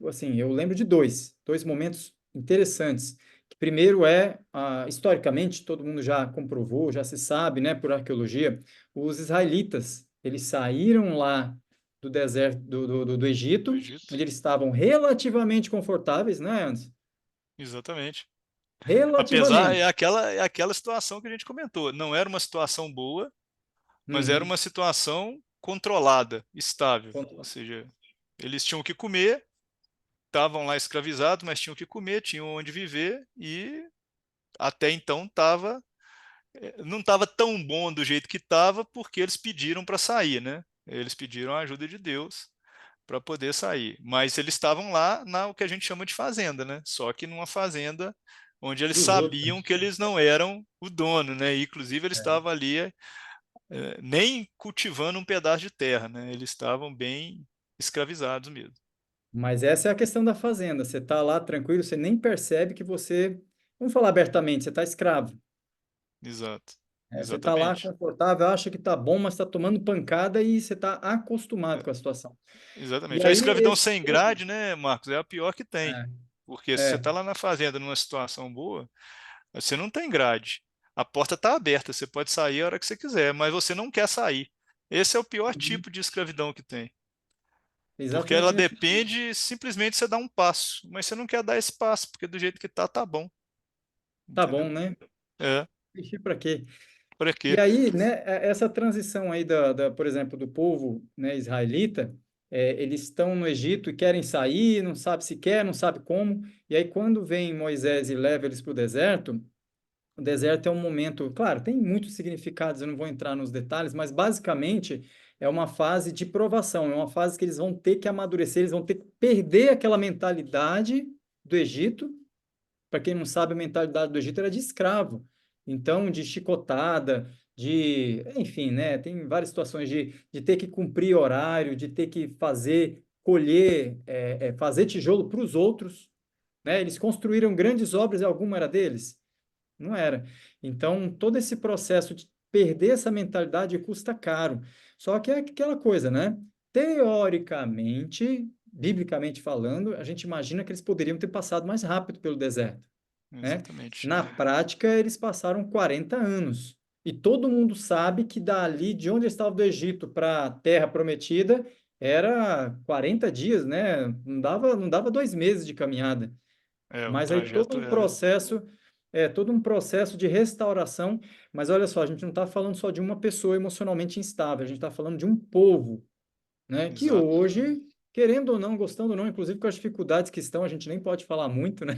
assim, eu lembro de dois momentos interessantes. Que primeiro historicamente, todo mundo já comprovou, já se sabe, né, por arqueologia, os israelitas, eles saíram lá do deserto do Do Egito, Egito. onde eles estavam relativamente confortáveis, né, Anderson? Exatamente. Apesar, Relativamente. é aquela situação que a gente comentou. Não era uma situação boa, mas era Uhum. uma situação controlada, estável. Ou Contra- seja, eles tinham que comer, estavam lá escravizados, mas tinham que comer, tinham onde viver e até então não estava tão bom do jeito que estava porque eles pediram para sair, né? Eles pediram a ajuda de Deus para poder sair, mas eles estavam lá na o que a gente chama de fazenda, né? Só que numa fazenda onde eles dos sabiam outros. que eles não eram o dono, né? E, inclusive eles É. estavam ali nem cultivando um pedaço de terra, né? Eles estavam bem escravizados mesmo. Mas essa é a questão da fazenda. Você está lá tranquilo, você nem percebe que você, vamos falar abertamente, você está escravo. Exato, Você está lá exatamente. confortável, acha que está bom, mas está tomando pancada e você está acostumado É, com a situação. E exatamente. A aí, escravidão sem grade, né, Marcos, é a pior que tem. Porque se você É, está lá na fazenda numa situação boa, você não tem grade. A porta está aberta, você pode sair a hora que você quiser, mas você não quer sair. Esse é o pior uhum, tipo de escravidão que tem. Porque ela exatamente nesse sentido. depende simplesmente de você dar um passo, mas você não quer dar esse passo, porque do jeito que tá bom, Tá entendeu? bom, né? É, Ixi, para quê? por E quê? aí, né, essa transição aí por exemplo, do povo, né, israelita, eles estão no Egito e querem sair, não sabe se quer, não sabe como. E aí, quando vem Moisés e leva eles para o deserto é um momento, claro, tem muitos significados, eu não vou entrar nos detalhes, mas basicamente é uma fase de provação, é uma fase que eles vão ter que amadurecer, eles vão ter que perder aquela mentalidade do Egito. Para quem não sabe, a mentalidade do Egito era de escravo. Então, de chicotada, enfim, né? Tem várias situações de ter que cumprir horário, de ter que fazer, colher, fazer tijolo para os outros, né? Eles construíram grandes obras e alguma era deles? Não era. Então, todo esse processo de perder essa mentalidade custa caro. Só que é aquela coisa, né? Teoricamente, biblicamente falando, a gente imagina que eles poderiam ter passado mais rápido pelo deserto, né? Exatamente. Na prática, eles passaram 40 anos. E todo mundo sabe que dali, de onde eles estavam do Egito para a Terra Prometida, era 40 dias, né? Não dava 2 meses de caminhada. É, o Mas aí trajeto era. todo um processo de restauração. Mas olha só, a gente não está falando só de uma pessoa emocionalmente instável, a gente está falando de um povo, né? Que Exato. hoje, querendo ou não, gostando ou não, inclusive com as dificuldades que estão, a gente nem pode falar muito, né?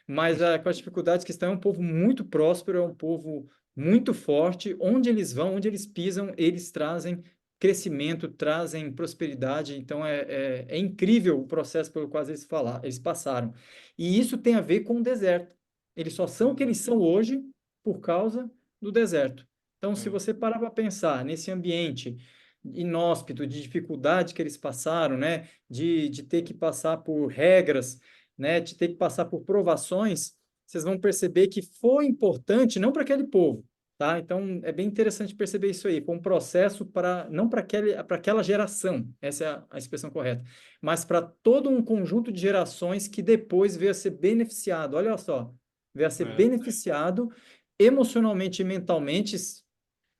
Mas com as dificuldades que estão, é um povo muito próspero, é um povo muito forte. Onde eles vão, onde eles pisam, eles trazem crescimento, trazem prosperidade. Então é incrível o processo pelo qual eles passaram. E isso tem a ver com o deserto. Eles só são o que eles Exato. são hoje por causa do deserto. Então, se É, você parar para pensar nesse ambiente inóspito, de dificuldade que eles passaram, né? De ter que passar por regras, né? De ter que passar por provações, vocês vão perceber que foi importante, não para aquele povo, tá? Então, é bem interessante perceber isso aí. Foi um processo para, não para aquela geração, essa é a expressão correta, mas para todo um conjunto de gerações que depois veio a ser beneficiado. Olha só, veio a ser é, beneficiado emocionalmente e mentalmente.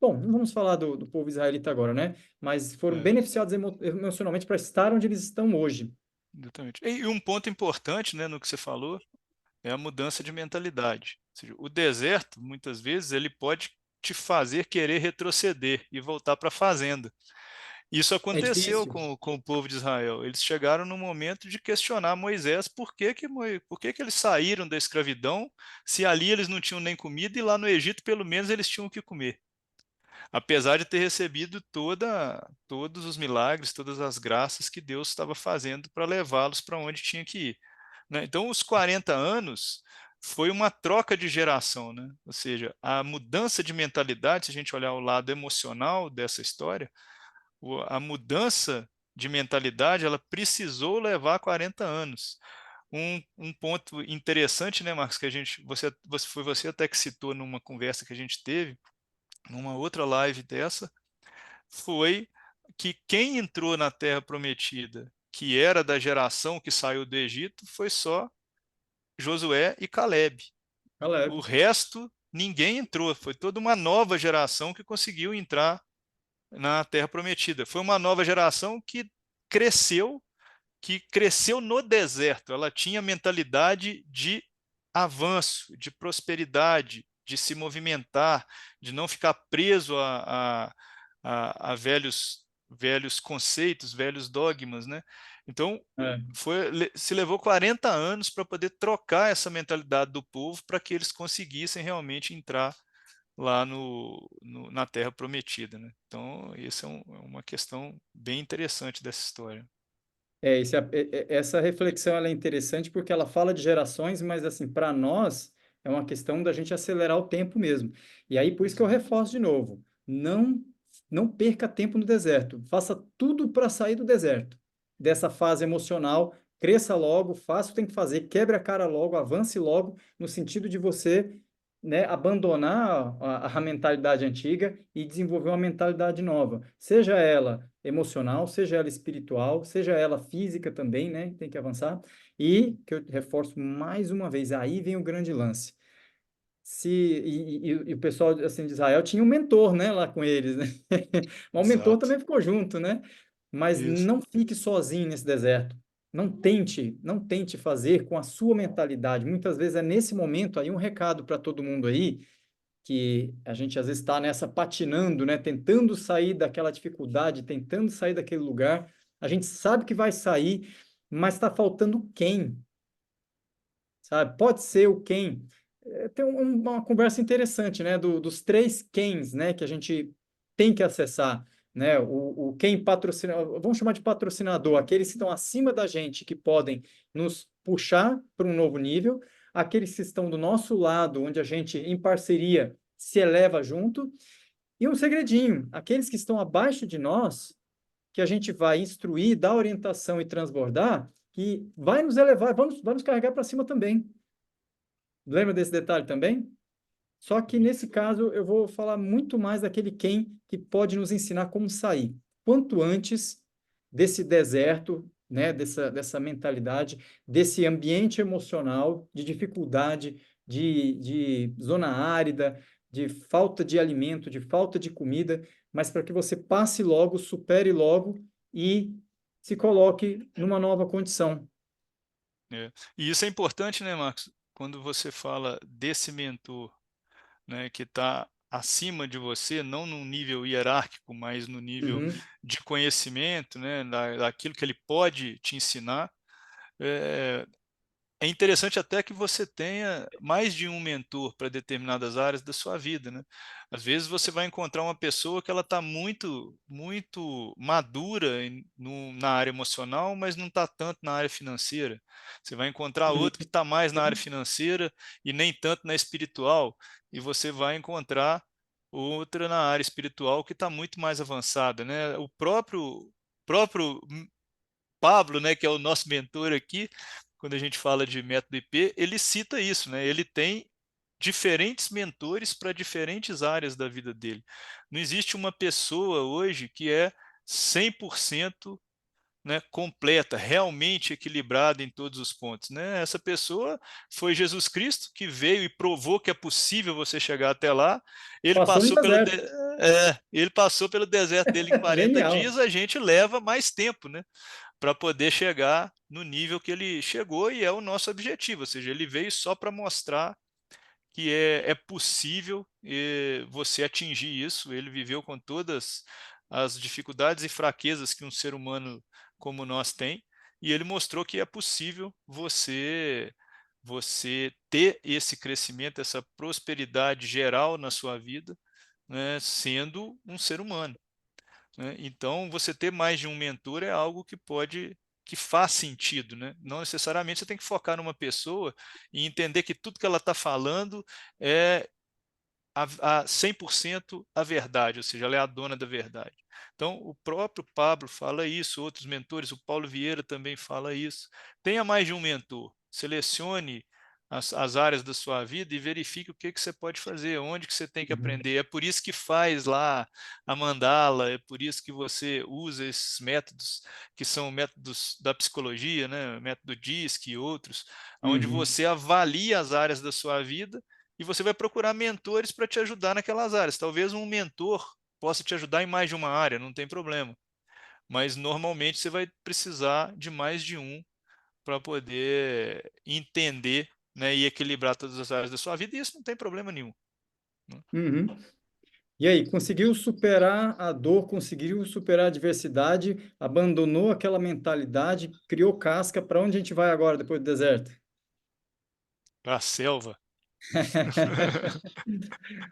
Bom, não vamos falar do povo israelita agora, né? Mas foram é, beneficiados emocionalmente para estar onde eles estão hoje. exatamente. E um ponto importante, né, no que você falou, é a mudança de mentalidade. Ou seja, o deserto, muitas vezes, ele pode te fazer querer retroceder e voltar para a fazenda. Isso É aconteceu difícil. com o povo de Israel. Eles chegaram no momento de questionar Moisés por que eles saíram da escravidão, se ali eles não tinham nem comida e lá no Egito pelo menos eles tinham o que comer. Apesar de ter recebido todos os milagres, todas as graças que Deus estava fazendo para levá-los para onde tinha que ir, né? Então, os 40 anos foi uma troca de geração, né? Ou seja, a mudança de mentalidade, se a gente olhar o lado emocional dessa história, a mudança de mentalidade, ela precisou levar 40 anos. Um ponto interessante, né, Marcos, que foi você até que citou numa conversa que a gente teve, numa outra live dessa, foi que quem entrou na Terra Prometida, que era da geração que saiu do Egito, foi só Josué e Caleb. O Caleb. resto, ninguém entrou. Foi toda uma nova geração que conseguiu entrar na Terra Prometida. Foi uma nova geração cresceu, que cresceu no deserto. Ela tinha mentalidade de avanço, de prosperidade, de se movimentar, de não ficar preso a velhos conceitos, velhos dogmas, né? Então, É. se levou 40 anos para poder trocar essa mentalidade do povo para que eles conseguissem realmente entrar lá na Terra Prometida, né? Então, essa é uma questão bem interessante dessa história. Essa reflexão ela é interessante porque ela fala de gerações, mas assim, para nós é uma questão da gente acelerar o tempo mesmo. E aí, por isso que eu Exato. reforço de novo, não perca tempo no deserto. Faça tudo para sair do deserto, dessa fase emocional, cresça logo, faça o que tem que fazer, quebre a cara logo, avance logo, no sentido de você, né, abandonar a mentalidade antiga e desenvolver uma mentalidade nova, seja ela emocional, seja ela espiritual, seja ela física também, né? Tem que avançar. E, que eu reforço mais uma vez, aí vem o grande lance. E o pessoal assim, de Israel tinha um mentor, né, lá com eles, né? Mas o mentor Exato. também ficou junto, né? Mas Isso. não fique sozinho nesse deserto. Não tente fazer com a sua mentalidade. Muitas vezes é nesse momento aí um recado para todo mundo aí, que a gente às vezes está nessa patinando, né? Tentando sair daquela dificuldade, tentando sair daquele lugar. A gente sabe que vai sair, mas está faltando quem, sabe? Pode ser o quem. Tem uma conversa interessante, né? Dos três quens, né? Que a gente tem que acessar, né? O quem patrocina, vamos chamar de patrocinador, aqueles que estão acima da gente, que podem nos puxar para um novo nível, aqueles que estão do nosso lado, onde a gente, em parceria, se eleva junto, e um segredinho, aqueles que estão abaixo de nós, que a gente vai instruir, dar orientação e transbordar, que vai nos elevar, vai nos carregar para cima também. Lembra desse detalhe também? Só que nesse caso eu vou falar muito mais daquele quem que pode nos ensinar como sair. Quanto antes desse deserto, né, dessa mentalidade, desse ambiente emocional de dificuldade, de zona árida, de falta de alimento, de falta de comida, mas para que você passe logo, supere logo e se coloque numa nova condição. É. E isso é importante, né, Marcos? Quando você fala desse mentor, né, que está acima de você, não no nível hierárquico, mas no nível Uhum. de conhecimento, né, daquilo que ele pode te ensinar. É, é interessante até que você tenha mais de um mentor para determinadas áreas da sua vida, né? Às vezes você vai encontrar uma pessoa que ela está muito madura na área emocional, mas não está tanto na área financeira. Você vai encontrar Uhum. outro que está mais na área financeira e nem tanto na espiritual, e você vai encontrar outra na área espiritual que está muito mais avançada, né? O próprio Pablo, né, que é o nosso mentor aqui, quando a gente fala de método IP, ele cita isso, né? Ele tem diferentes mentores para diferentes áreas da vida dele. Não existe uma pessoa hoje que é 100%, né, completa, realmente equilibrada em todos os pontos, né? Essa pessoa foi Jesus Cristo, que veio e provou que é possível você chegar até lá. Ele Passou no passou deserto. ele passou pelo deserto dele em 40 Genial. dias, a gente leva mais tempo, né, para poder chegar no nível que ele chegou, e é o nosso objetivo, ou seja, ele veio só para mostrar que é possível você atingir isso. Ele viveu com todas as dificuldades e fraquezas que um ser humano como nós tem, e ele mostrou que é possível você ter esse crescimento, essa prosperidade geral na sua vida, né, sendo um ser humano, né? Então, você ter mais de um mentor é algo que faz sentido, né? Não necessariamente você tem que focar numa pessoa e entender que tudo que ela está falando é a 100% a verdade, ou seja, ela é a dona da verdade. Então, o próprio Pablo fala isso, outros mentores, o Paulo Vieira também fala isso. Tenha mais de um mentor, selecione as áreas da sua vida e verifique o que você pode fazer, onde que você tem que Uhum. aprender. É por isso que faz lá a mandala, é por isso que você usa esses métodos, que são métodos da psicologia, né? O método DISC e outros, onde Uhum. você avalia as áreas da sua vida e você vai procurar mentores para te ajudar naquelas áreas. Talvez um mentor possa te ajudar em mais de uma área, não tem problema. Mas normalmente você vai precisar de mais de um para poder entender, né, e equilibrar todas as áreas da sua vida, e isso não tem problema nenhum, né? Uhum. E aí, conseguiu superar a dor, conseguiu superar a adversidade, abandonou aquela mentalidade, criou casca. Para onde a gente vai agora, depois do deserto? Para a selva.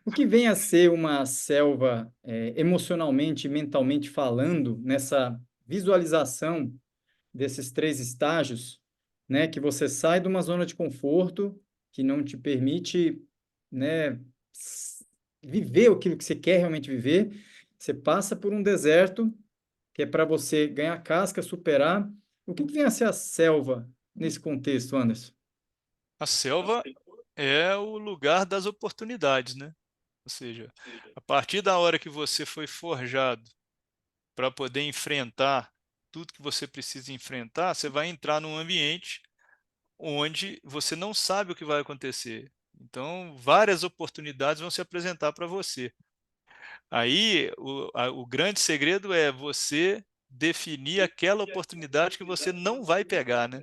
O que vem a ser uma selva, emocionalmente e mentalmente falando, nessa visualização desses três estágios, né, que você sai de uma zona de conforto que não te permite, né, viver aquilo que você quer realmente viver, você passa por um deserto que é para você ganhar casca, superar. O que vem a ser a selva nesse contexto, Anderson? A selva é o lugar das oportunidades, né? Ou seja, a partir da hora que você foi forjado para poder enfrentar tudo que você precisa enfrentar, você vai entrar num ambiente onde você não sabe o que vai acontecer. Então, várias oportunidades vão se apresentar para você. Aí, o grande segredo é você definir aquela oportunidade que você não vai pegar, né?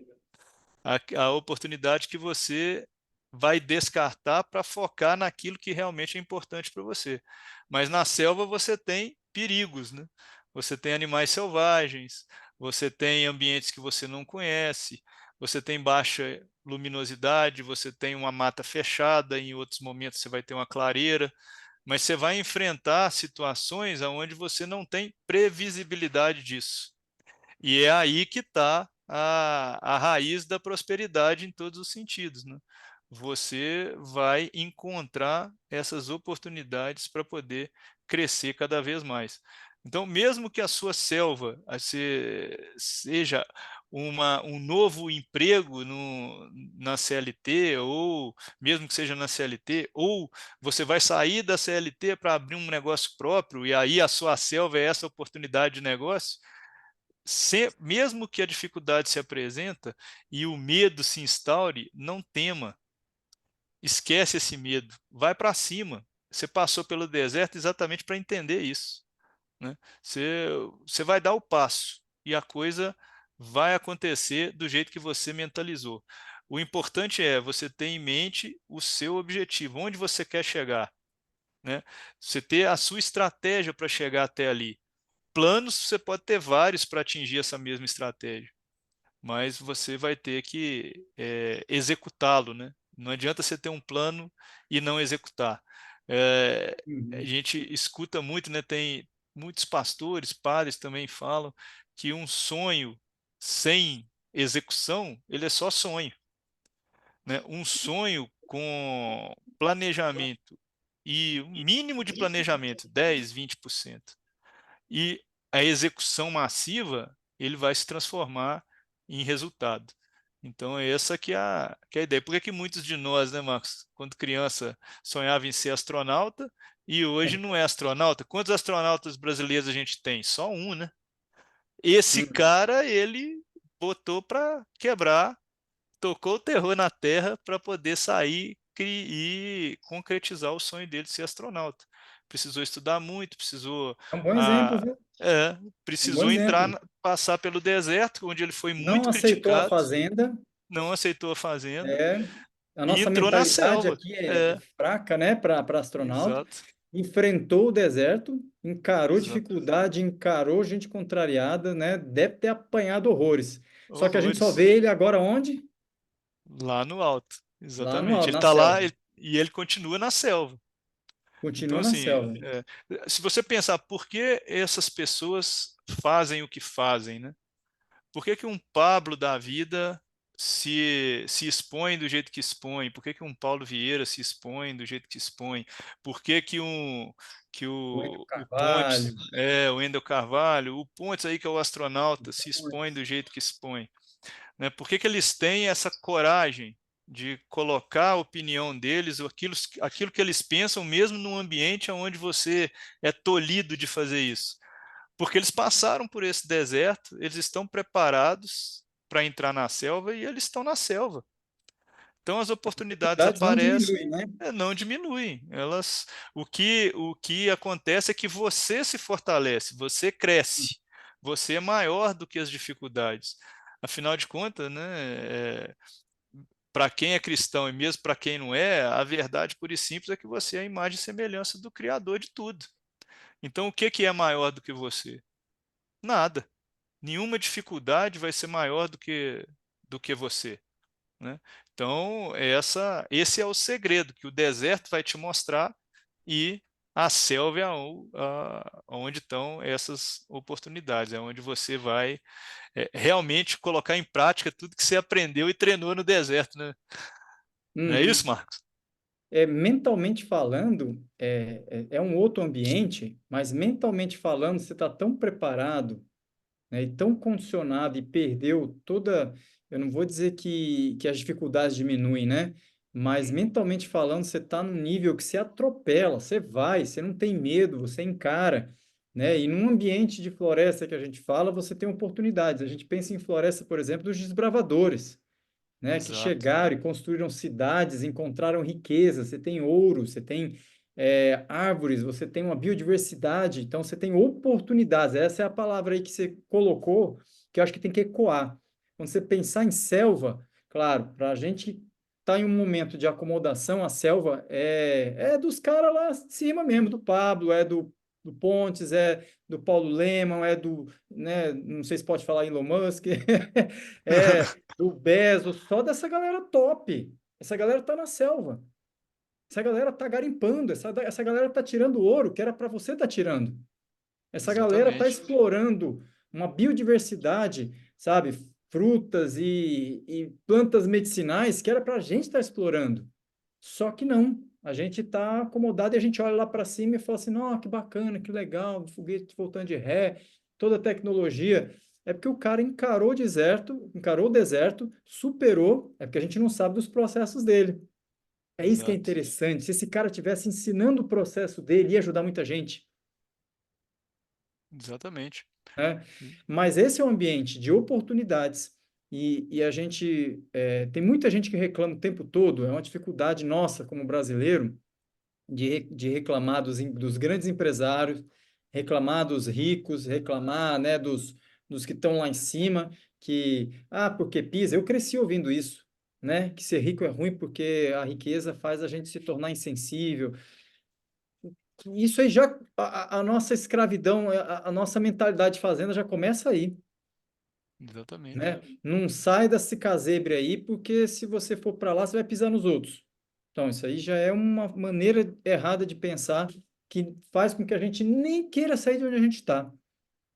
A oportunidade que você vai descartar para focar naquilo que realmente é importante para você. Mas na selva você tem perigos, né? Você tem animais selvagens, você tem ambientes que você não conhece, você tem baixa luminosidade, você tem uma mata fechada, em outros momentos você vai ter uma clareira, mas você vai enfrentar situações onde você não tem previsibilidade disso. E é aí que está a raiz da prosperidade em todos os sentidos, né? Você vai encontrar essas oportunidades para poder crescer cada vez mais. Então, mesmo que a sua selva seja um novo emprego na CLT, ou mesmo que seja na CLT, ou você vai sair da CLT para abrir um negócio próprio, e aí a sua selva é essa oportunidade de negócio, mesmo que a dificuldade se apresenta e o medo se instaure, não tema, esquece esse medo, vai para cima. Você passou pelo deserto exatamente para entender isso, né? Você vai dar o passo e a coisa vai acontecer do jeito que você mentalizou. O importante é você ter em mente o seu objetivo, onde você quer chegar, né? Você ter a sua estratégia para chegar até ali. Planos, você pode ter vários para atingir essa mesma estratégia, mas você vai ter que executá-lo, né? Não adianta você ter um plano e não executar. A Uhum. gente escuta muito, né? Tem muitos pastores, padres também falam que um sonho sem execução, ele é só sonho, né? Um sonho com planejamento e um mínimo de planejamento, 10, 20%, e a execução massiva, ele vai se transformar em resultado. Então, é essa que é a ideia. Por que que muitos de nós, né, Marcos, quando criança, sonhava em ser astronauta e hoje não é astronauta? Quantos astronautas brasileiros a gente tem? Só um, né? Esse Uhum. cara, ele botou para quebrar, tocou o terror na Terra para poder sair e concretizar o sonho dele de ser astronauta. Precisou estudar muito, É um bom exemplo, ah, viu? é, É um bom precisou exemplo. passar pelo deserto, onde ele foi Não muito aceitou a criticado, fazenda. não aceitou a fazenda É, a e nossa entrou na mentalidade selva. aqui é É, fraca, né, para astronauta. exato. Enfrentou o deserto, encarou Exato. dificuldade, encarou gente contrariada, né? Deve ter apanhado horrores. Só que a gente só Horrores. vê ele agora onde? Lá no alto. Lá no Exatamente. alto, Ele na está lá selva. e ele continua na selva. Então, Continua na assim, selva. se você pensar por que essas pessoas fazem o que fazem, né? Por que que um Pablo da vida se expõe do jeito que expõe? Por que que um Paulo Vieira se expõe do jeito que expõe? Por que que que O Wendel o Pontes, Carvalho. o Wendel Carvalho, o Pontes aí que é o astronauta, se expõe do jeito que expõe, né? Por que que eles têm essa coragem de colocar a opinião deles, ou aquilo que eles pensam, mesmo num ambiente onde você é tolhido de fazer isso? Porque eles passaram por esse deserto, eles estão preparados para entrar na selva e eles estão na selva. Então as oportunidades Dificuldades não aparecem, diminui, né? não diminuem. O que acontece é que você se fortalece, você cresce, você é maior do que as dificuldades. Afinal de contas, né, para quem é cristão e mesmo para quem não é, a verdade pura e simples é que você é a imagem e semelhança do Criador de tudo. Então, o que que é maior do que você? Nada. Nenhuma dificuldade vai ser maior do que você, né? Então, esse é o segredo que o deserto vai te mostrar e a selva é onde estão essas oportunidades, é onde você vai realmente colocar em prática tudo que você aprendeu e treinou no deserto, né? Não é isso, Uhum. Marcos? Mentalmente falando, é um outro ambiente, mas mentalmente falando, você está tão preparado, né, e tão condicionado e perdeu toda. Eu não vou dizer que as dificuldades diminuem, né? Mas Uhum. mentalmente falando, você está num nível que você atropela, você vai, você não tem medo, você encara, né? E num ambiente de floresta que a gente fala, você tem oportunidades. A gente pensa em floresta, por exemplo, dos desbravadores. né, que Exato. chegaram e construíram cidades, encontraram riqueza, você tem ouro, você tem árvores, você tem uma biodiversidade, então você tem oportunidades. Essa é a palavra aí que você colocou, que eu acho que tem que ecoar. Quando você pensar em selva, claro, para a gente estar em um momento de acomodação, a selva é dos caras lá de cima mesmo, do Pablo, do Pontes, é do Paulo Lemann, é do, né, não sei se pode falar Elon Musk, é do Bezos, só dessa galera top. Essa galera tá na selva. Essa galera tá garimpando. Essa galera tá tirando ouro que era para você estar tirando. Essa galera tá Exatamente. explorando uma biodiversidade, sabe? Frutas e plantas medicinais que era para a gente estar explorando. Só que não. A gente está acomodado e a gente olha lá para cima e fala assim: não, que bacana, que legal, foguete voltando de ré, toda a tecnologia. É porque o cara encarou o deserto, superou, é porque a gente não sabe dos processos dele. É isso que é Exato. interessante. Se esse cara tivesse ensinando o processo dele, ia ajudar muita gente, Exatamente. né? Mas esse é um ambiente de oportunidades e a gente tem muita gente que reclama o tempo todo. É uma dificuldade nossa como brasileiro de reclamar dos grandes empresários, reclamar dos ricos, reclamar, né, dos que estão lá em cima, porque pisa. Eu cresci ouvindo isso, né? Que ser rico é ruim porque a riqueza faz a gente se tornar insensível. Isso aí já, a nossa escravidão, a nossa mentalidade de fazenda já começa aí, Exatamente. né? Não sai desse casebre aí, porque se você for para lá, você vai pisar nos outros. Então, isso aí já é uma maneira errada de pensar que faz com que a gente nem queira sair de onde a gente está.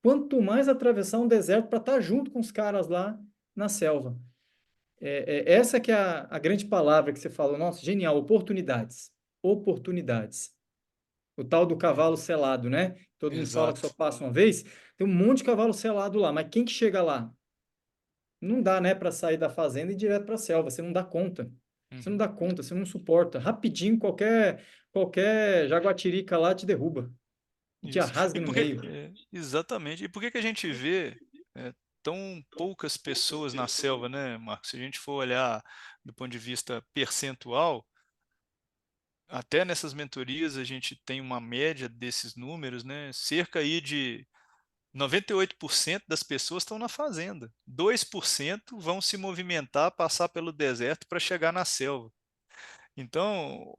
Quanto mais atravessar um deserto para estar junto com os caras lá na selva. Essa que é a grande palavra que você falou. Nossa, genial, oportunidades. Oportunidades. O tal do cavalo selado, né? Todo mundo fala que só Exato. passa uma vez. Tem um monte de cavalo selado lá, mas quem que chega lá? Não dá, né, para sair da fazenda e ir direto para a selva. Você não dá conta. Você não Uhum. dá conta, você não suporta. Rapidinho, qualquer jaguatirica lá te derruba e te Isso. arrasga E no por que, meio. exatamente. E por que que a gente vê tão poucas pessoas na selva, né, Marcos? Se a gente for olhar do ponto de vista percentual, até nessas mentorias a gente tem uma média desses números, né? Cerca aí de 98% das pessoas estão na fazenda. 2% vão se movimentar, passar pelo deserto para chegar na selva. Então,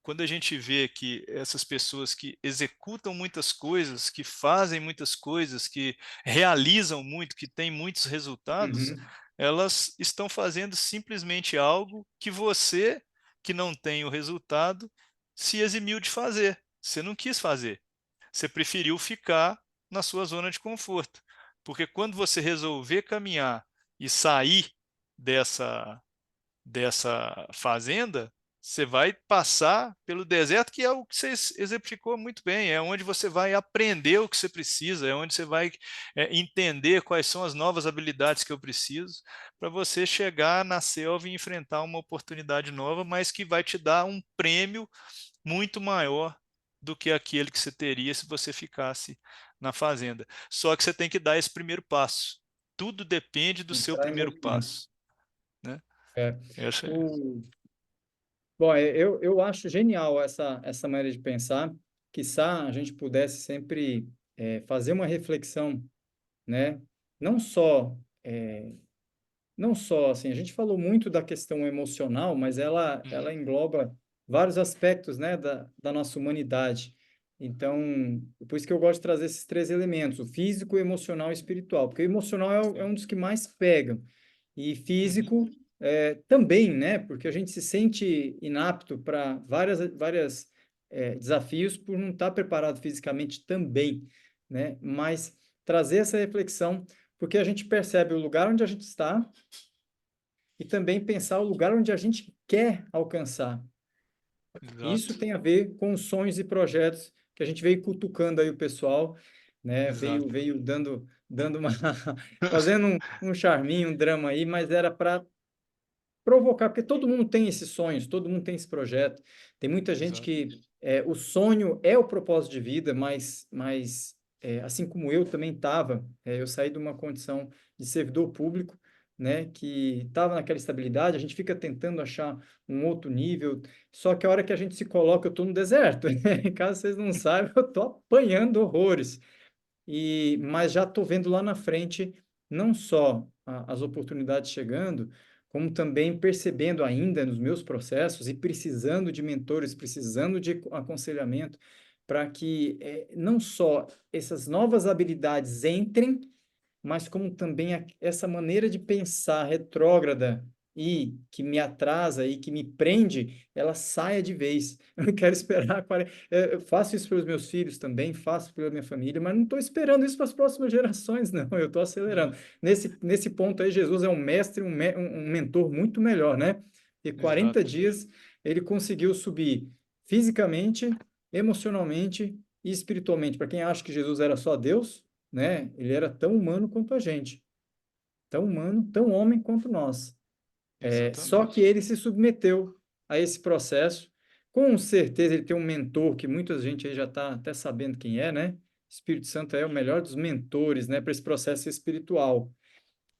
quando a gente vê que essas pessoas que executam muitas coisas, que fazem muitas coisas, que realizam muito, que têm muitos resultados, Uhum, elas estão fazendo simplesmente algo que você, que não tem o resultado, se eximiu de fazer. Você não quis fazer. Você preferiu ficar na sua zona de conforto. Porque quando você resolver caminhar e sair dessa fazenda, você vai passar pelo deserto, que é o que você exemplificou muito bem, é onde você vai aprender o que você precisa, é onde você vai entender quais são as novas habilidades que eu preciso para você chegar na selva e enfrentar uma oportunidade nova, mas que vai te dar um prêmio muito maior do que aquele que você teria se você ficasse na fazenda. Só que você tem que dar esse primeiro passo. Tudo depende do seu entrar em primeiro movimento. passo, né? É. Essa é. O, Bom, eu acho genial essa maneira de pensar. Quiçá a gente pudesse sempre fazer uma reflexão, né? Não só, é, não só assim, a gente falou muito da questão emocional, mas ela Uhum, engloba vários aspectos, né, da nossa humanidade. Então, por isso que eu gosto de trazer esses três elementos, o físico, o emocional e o espiritual, porque o emocional é sim. um dos que mais pegam. E Uhum, físico também, né? Porque a gente se sente inapto para várias desafios por não estar preparado fisicamente também, né? Mas trazer essa reflexão, porque a gente percebe o lugar onde a gente está e também pensar o lugar onde a gente quer alcançar. Isso exato, tem a ver com os sonhos e projetos que a gente veio cutucando aí o pessoal, né? Veio, exato. veio dando uma, fazendo um charminho, um drama aí, mas era para provocar, porque todo mundo tem esses sonhos, todo mundo tem esse projeto. Tem muita gente Exato. que o sonho é o propósito de vida, assim como eu também estava, eu saí de uma condição de servidor público, né, que estava naquela estabilidade, a gente fica tentando achar um outro nível, só que a hora que a gente se coloca, eu estou no deserto, caso vocês não saibam, eu estou apanhando horrores, mas já estou vendo lá na frente não só as oportunidades chegando, como também percebendo ainda nos meus processos e precisando de mentores, precisando de aconselhamento, para que não só essas novas habilidades entrem, mas como também essa maneira de pensar retrógrada e que me atrasa e que me prende, ela saia de vez. Eu não quero esperar. Eu faço isso pelos meus filhos também, faço pela minha família, mas não estou esperando isso para as próximas gerações, não. Eu estou acelerando. Uhum. Nesse ponto aí, Jesus é um mestre, um mentor muito melhor, né? E 40 Exato, dias ele conseguiu subir fisicamente, emocionalmente e espiritualmente. Para quem acha que Jesus era só Deus, né? Ele era tão humano quanto a gente, tão humano, tão homem quanto nós. Só que exatamente. ele se submeteu a esse processo. Com certeza ele tem um mentor que muita gente aí já está até sabendo quem é, né? Espírito Santo é o melhor dos mentores, né, para esse processo espiritual.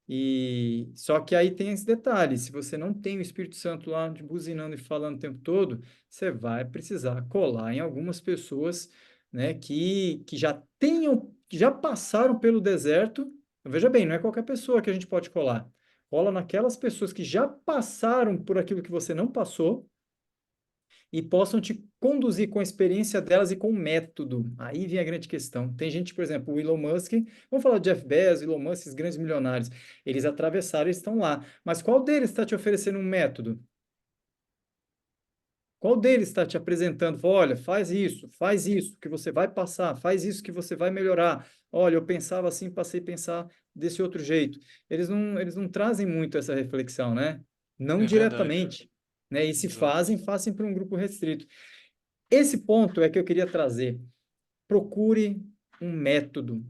E só que aí tem esse detalhe, se você não tem o Espírito Santo lá de buzinando e falando o tempo todo, você vai precisar colar em algumas pessoas, né, que já tenham, que já passaram pelo deserto. Veja bem, não é qualquer pessoa que a gente pode colar. Cola naquelas pessoas que já passaram por aquilo que você não passou e possam te conduzir com a experiência delas e com o método. Aí vem a grande questão. Tem gente, por exemplo, o Elon Musk, vamos falar de Jeff Bezos, Elon Musk, esses grandes milionários, eles atravessaram e estão lá. Mas qual deles está te oferecendo um método? Qual deles está te apresentando? Olha, faz isso que você vai passar, faz isso que você vai melhorar. Olha, eu pensava assim, passei a pensar desse outro jeito. Eles não trazem muito essa reflexão, né? Não É verdade. diretamente, né? E se Exato. fazem, façam para um grupo restrito. Esse ponto é que eu queria trazer. Procure um método,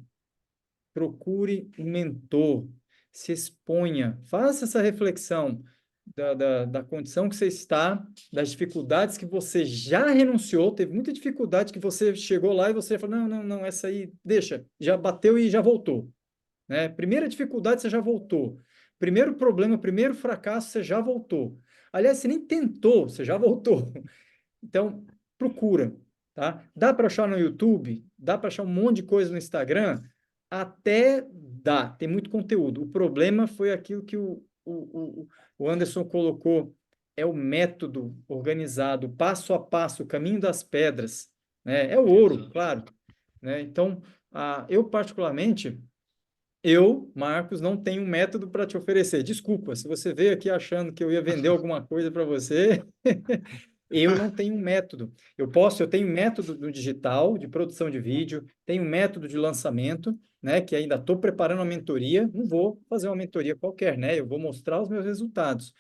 procure um mentor, se exponha, faça essa reflexão da condição que você está, das dificuldades que você já renunciou, teve muita dificuldade que você chegou lá e você falou, não, não, não, essa aí, deixa, já bateu e já voltou, né? Primeira dificuldade, você já voltou. Primeiro problema, primeiro fracasso, você já voltou. Aliás, você nem tentou, você já voltou. Então, procura, tá? Dá para achar no YouTube, dá para achar um monte de coisa no Instagram, até dá, tem muito conteúdo. O problema foi aquilo que o Anderson colocou, é o método organizado, passo a passo, o caminho das pedras, né? É o ouro, Exato. claro, né? Então, eu particularmente, Marcos, não tenho um método para te oferecer. Desculpa, se você veio aqui achando que eu ia vender alguma coisa para você, eu não tenho um método. Eu tenho método no digital, de produção de vídeo, tenho método de lançamento, né, que ainda estou preparando uma mentoria, não vou fazer uma mentoria qualquer, né, eu vou mostrar os meus resultados.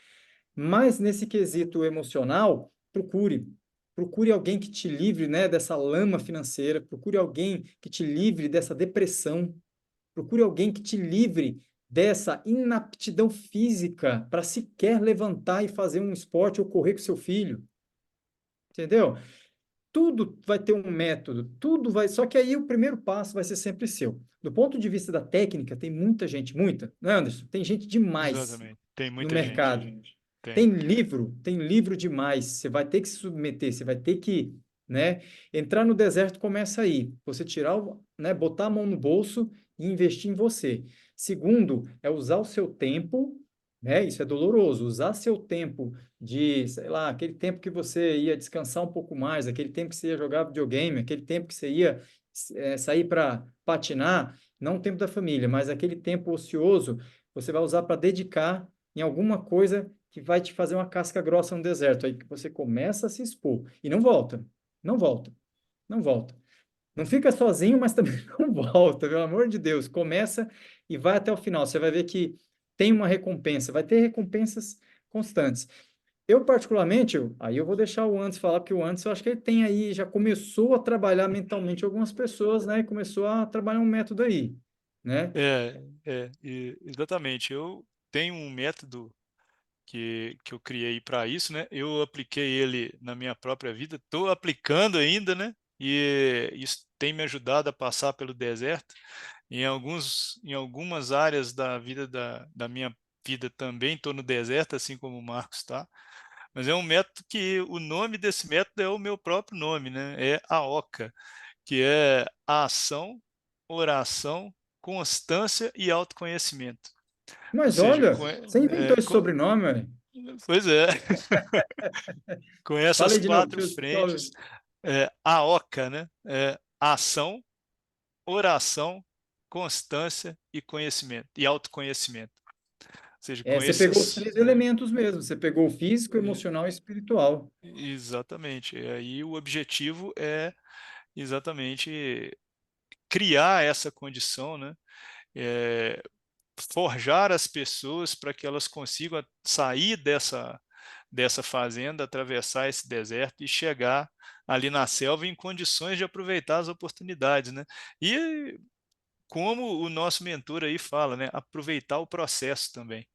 Mas nesse quesito emocional, procure alguém que te livre, né, dessa lama financeira, procure alguém que te livre dessa depressão, procure alguém que te livre dessa inaptidão física para sequer levantar e fazer um esporte ou correr com seu filho. Entendeu? Tudo vai ter um método, tudo vai. Só que aí o primeiro passo vai ser sempre seu. Do ponto de vista da técnica, tem muita gente, muita, não é, Anderson? Tem gente demais Exatamente. Tem no muita gente. mercado. Tem. Tem livro demais. Você vai ter que se submeter, você vai ter que, né? Entrar no deserto começa aí. Você tirar, né? Botar a mão no bolso e investir em você. Segundo, é usar o seu tempo, né? Isso é doloroso. Usar seu tempo de, sei lá, aquele tempo que você ia descansar um pouco mais, aquele tempo que você ia jogar videogame, aquele tempo que você ia sair para patinar, não o tempo da família, mas aquele tempo ocioso, você vai usar para dedicar em alguma coisa que vai te fazer uma casca grossa no deserto. Aí que você começa a se expor e não volta, não volta, não volta. Não fica sozinho, mas também não volta, pelo amor de Deus. Começa e vai até o final. Você vai ver que tem uma recompensa, vai ter recompensas constantes. Eu, particularmente, aí eu vou deixar o Anderson falar, porque o Anderson, eu acho que ele tem aí, já começou a trabalhar mentalmente algumas pessoas, né? E começou a trabalhar um método aí, né? Exatamente. Eu tenho um método que eu criei para isso, né? Eu apliquei ele na minha própria vida, estou aplicando ainda, né? E isso tem me ajudado a passar pelo deserto em algumas áreas da vida da minha vida também estou no deserto, assim como o Marcos está, mas é um método que o nome desse método é o meu próprio nome, né? É AOCA, que é a ação, oração, constância e autoconhecimento. Ou Mas seja, olha, você inventou esse sobrenome, ué. pois é, com Fala essas aí de novo, quatro deixa eu só frentes, AOCA, né? É ação, oração, constância e conhecimento, e autoconhecimento. Ou seja, É, com você pegou os esses. três elementos mesmo. Você pegou o físico, E- emocional e espiritual. Exatamente. E aí o objetivo é exatamente criar essa condição, né? É, forjar as pessoas para que elas consigam sair dessa fazenda, atravessar esse deserto e chegar ali na selva em condições de aproveitar as oportunidades, né? E como o nosso mentor aí fala, né? Aproveitar o processo também,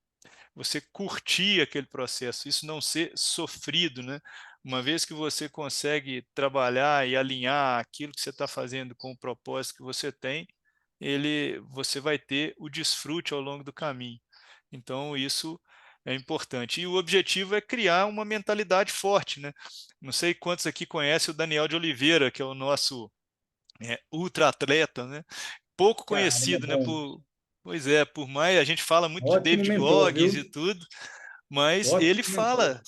você curtir aquele processo, isso não ser sofrido, né? Uma vez que você consegue trabalhar e alinhar aquilo que você está fazendo com o propósito que você tem, você vai ter o desfrute ao longo do caminho. Então, isso é importante. E o objetivo é criar uma mentalidade forte, né? Não sei quantos aqui conhecem o Daniel de Oliveira, que é o nosso ultra atleta, né? Pouco Cara, ele é conhecido, né? bom. Pois é, por mais a gente fala muito de Ótimo David mentor, Goggins e viu? tudo, mas Ótimo mentor.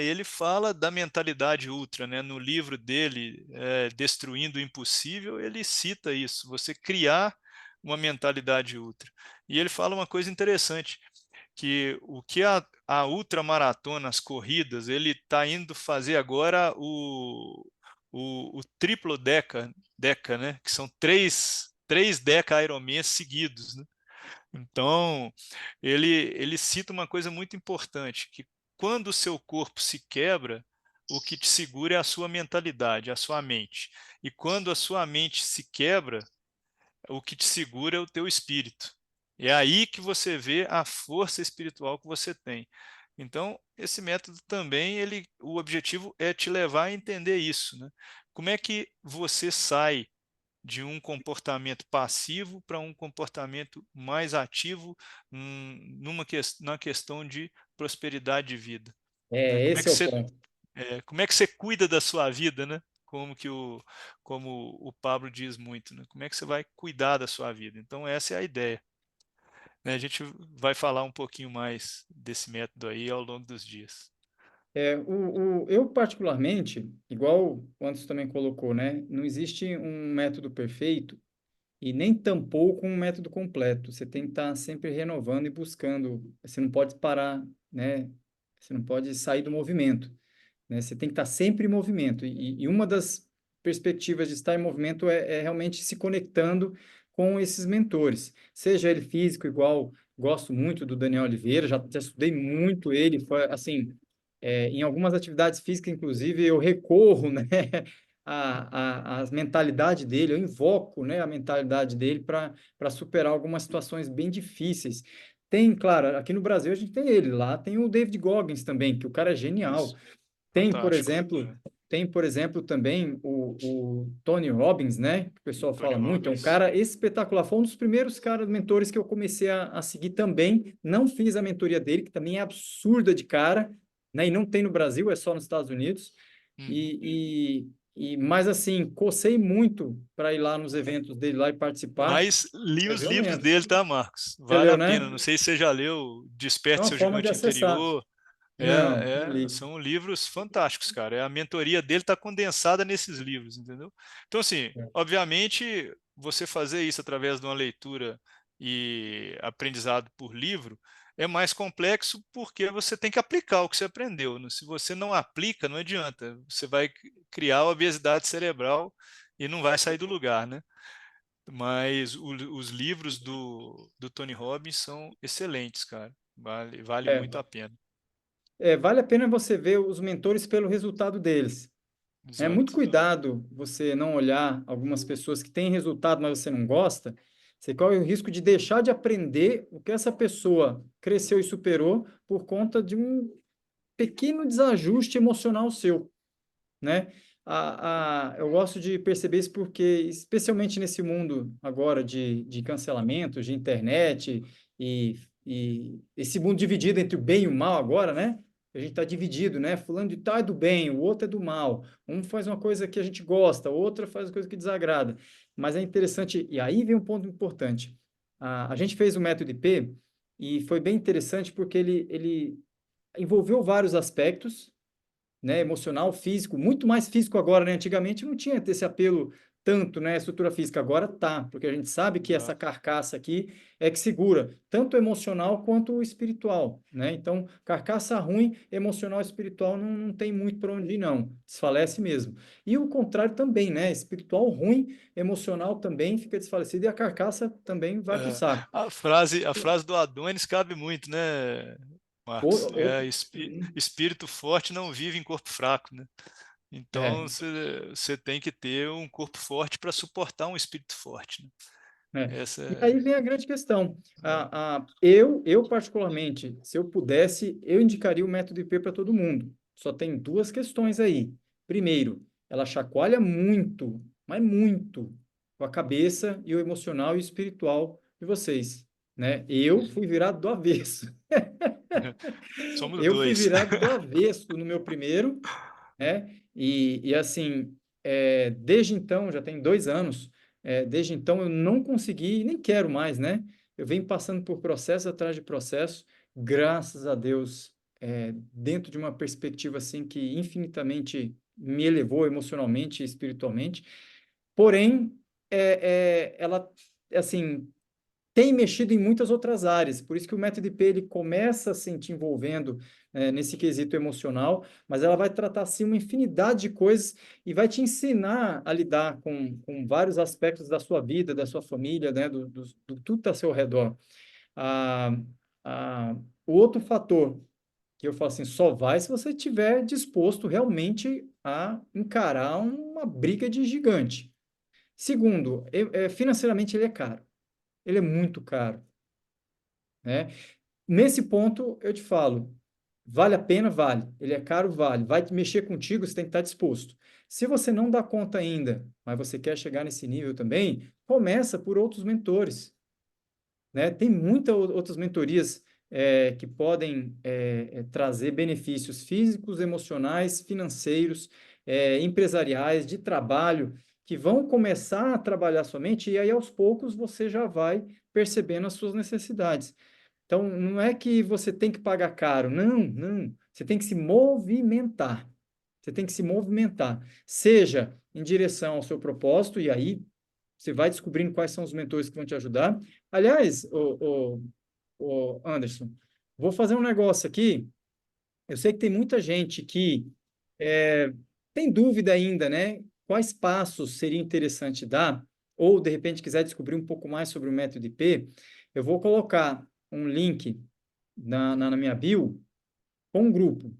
ele fala da mentalidade ultra, né? No livro dele, Destruindo o Impossível, ele cita isso, você criar uma mentalidade ultra. E ele fala uma coisa interessante, que o que a ultramaratona, as corridas, ele está indo fazer agora o triplo deca, né? Que são três Deca Ironmans seguidos, né? Então, ele cita uma coisa muito importante, que quando o seu corpo se quebra, o que te segura é a sua mentalidade, a sua mente. E quando a sua mente se quebra, o que te segura é o teu espírito. É aí que você vê a força espiritual que você tem. Então, esse método também, o objetivo é te levar a entender isso, né? Como é que você sai de um comportamento passivo para um comportamento mais ativo na questão de prosperidade de vida, né? É, esse é o ponto. Como é que você cuida da sua vida, né? Como o Pablo diz muito, né? Como é que você vai cuidar da sua vida? Então essa é a ideia, né? A gente vai falar um pouquinho mais desse método aí ao longo dos dias. Eu, particularmente, igual o Anderson também colocou, né? Não existe um método perfeito e nem tampouco um método completo. Você tem que estar sempre renovando e buscando. Você não pode parar, né? Você não pode sair do movimento, né? Você tem que estar sempre em movimento. E uma das perspectivas de estar em movimento é realmente se conectando com esses mentores, seja ele físico, igual gosto muito do Daniel Oliveira, já estudei muito ele, foi assim, em algumas atividades físicas, inclusive, eu recorro, né, à mentalidade dele, eu invoco, né, a mentalidade dele para superar algumas situações bem difíceis. Tem, claro, aqui no Brasil a gente tem ele, lá tem o David Goggins também, que o cara é genial. Isso, Tem, por fantástico. exemplo, também o Tony Robbins, né? Que o pessoal Tony fala muito, é um Robbins, cara espetacular. Foi um dos primeiros caras, mentores que eu comecei a seguir também. Não fiz a mentoria dele, que também é absurda de cara, né? E não tem no Brasil, é só nos Estados Unidos. uhum. Mas assim, cocei muito para ir lá nos eventos dele lá e participar. Mas li É os livros violento. dele, tá, Marcos? Você Vale leu, a pena. né? Não sei se você já leu É Desperte uma Seu forma de Gigante acessar. Interior. Não, não li. São livros fantásticos, cara. A mentoria dele está condensada nesses livros, entendeu? Então, assim, obviamente, você fazer isso através de uma leitura e aprendizado por livro é mais complexo porque você tem que aplicar o que você aprendeu, né? Se você não aplica, não adianta. Você vai criar obesidade cerebral e não vai sair do lugar, né? Mas os livros do Tony Robbins são excelentes, cara. Vale É, muito a pena. vale a pena você ver os mentores pelo resultado deles. É muito Exato. cuidado você não olhar algumas pessoas que têm resultado, mas você não gosta. Você corre o risco de deixar de aprender o que essa pessoa cresceu e superou por conta de um pequeno desajuste emocional seu, né? Eu gosto de perceber isso porque, especialmente nesse mundo agora de cancelamento, de internet e esse mundo dividido entre o bem e o mal agora, né? A gente está dividido, né? Fulano de tal é do bem, o outro é do mal. Um faz uma coisa que a gente gosta, o outro faz uma coisa que desagrada. Mas é interessante, e aí vem um ponto importante. A gente fez o método IP e foi bem interessante porque ele envolveu vários aspectos, né, emocional, físico, muito mais físico agora, né? Antigamente não tinha esse apelo tanto, né, estrutura física, agora tá, porque a gente sabe que essa Ah, carcaça aqui é que segura tanto o emocional quanto o espiritual, né? Então, carcaça ruim, emocional e espiritual não tem muito para onde ir, não, desfalece mesmo. E o contrário também, né? Espiritual ruim, emocional também fica desfalecido e a carcaça também vai para o é, saco. a frase do Adonis cabe muito, né, Marcos? Outro, Espírito forte não vive em corpo fraco, né? é, Então você tem que ter um corpo forte para suportar um espírito forte, né? né? Essa E aí vem a grande questão. Eu particularmente, se eu pudesse, eu indicaria o método IP para todo mundo. Só tem duas questões aí. Primeiro, ela chacoalha muito, mas muito, com a cabeça e o emocional e o espiritual de vocês, né? Eu Uhum. fui virado do avesso. Somos Eu fui dois. virado do avesso no meu primeiro, né? E assim, desde então, já tem 2 anos, desde então eu não consegui, nem quero mais, né? Eu venho passando por processo atrás de processo, graças a Deus, dentro de uma perspectiva assim que infinitamente me elevou emocionalmente e espiritualmente. Porém, ela, assim, tem mexido em muitas outras áreas, por isso que o método IP ele começa assim te envolvendo nesse quesito emocional, mas ela vai tratar assim uma infinidade de coisas e vai te ensinar a lidar com vários aspectos da sua vida, da sua família, né, do tudo que está ao seu redor. Ah, ah, o outro fator que eu falo assim, só vai se você estiver disposto realmente a encarar uma briga de gigante. Segundo, financeiramente ele é caro, ele é muito caro, né? Nesse ponto, eu te falo, vale a pena? Vale. Ele é caro? Vale. Vai mexer contigo, você tem que estar disposto. Se você não dá conta ainda, mas você quer chegar nesse nível também, começa por outros mentores, né? Tem muitas outras mentorias que podem trazer benefícios físicos, emocionais, financeiros, empresariais, de trabalho, que vão começar a trabalhar sua mente e aí aos poucos você já vai percebendo as suas necessidades. Então, não é que você tem que pagar caro, não, não. Você tem que se movimentar. Você tem que se movimentar, seja em direção ao seu propósito, e aí você vai descobrindo quais são os mentores que vão te ajudar. Aliás, o Anderson, vou fazer um negócio aqui. Eu sei que tem muita gente que tem dúvida ainda, né? Quais passos seria interessante dar, ou de repente quiser descobrir um pouco mais sobre o método IP, eu vou colocar um link na minha bio com um grupo.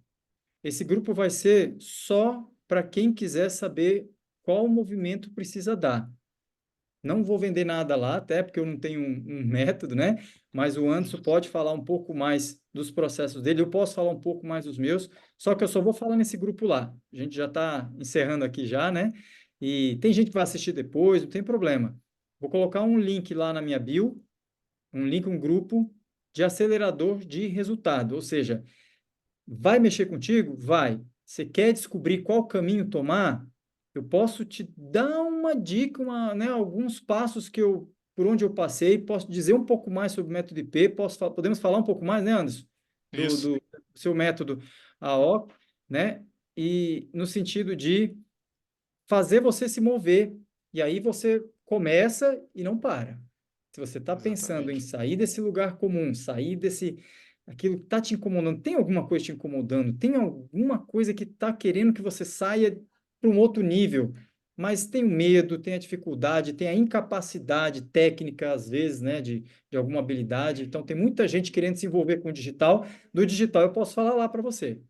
Esse grupo vai ser só para quem quiser saber qual movimento precisa dar. Não vou vender nada lá, até porque eu não tenho um método, né? Mas o Anderson Uhum. pode falar um pouco mais dos processos dele, eu posso falar um pouco mais dos meus, só que eu só vou falar nesse grupo lá. A gente já está encerrando aqui já, né? E tem gente que vai assistir depois, não tem problema. Vou colocar um link lá na minha bio, um link, um grupo de acelerador de resultado, ou seja, vai mexer contigo? Vai. Você quer descobrir qual caminho tomar? Eu posso te dar uma dica, né, alguns passos por onde eu passei, posso dizer um pouco mais sobre o método IP, podemos falar um pouco mais, né, Anderson, Isso. do seu método AO, né? E no sentido de fazer você se mover. E aí você começa e não para. Se você está pensando em Exatamente. sair desse lugar comum, sair desse aquilo que está te incomodando, tem alguma coisa te incomodando, tem alguma coisa que está querendo que você saia para um outro nível, mas tem o medo, tem a dificuldade, tem a incapacidade técnica, às vezes, né, de alguma habilidade. Então, tem muita gente querendo se envolver com o digital. Do digital, eu posso falar lá para você,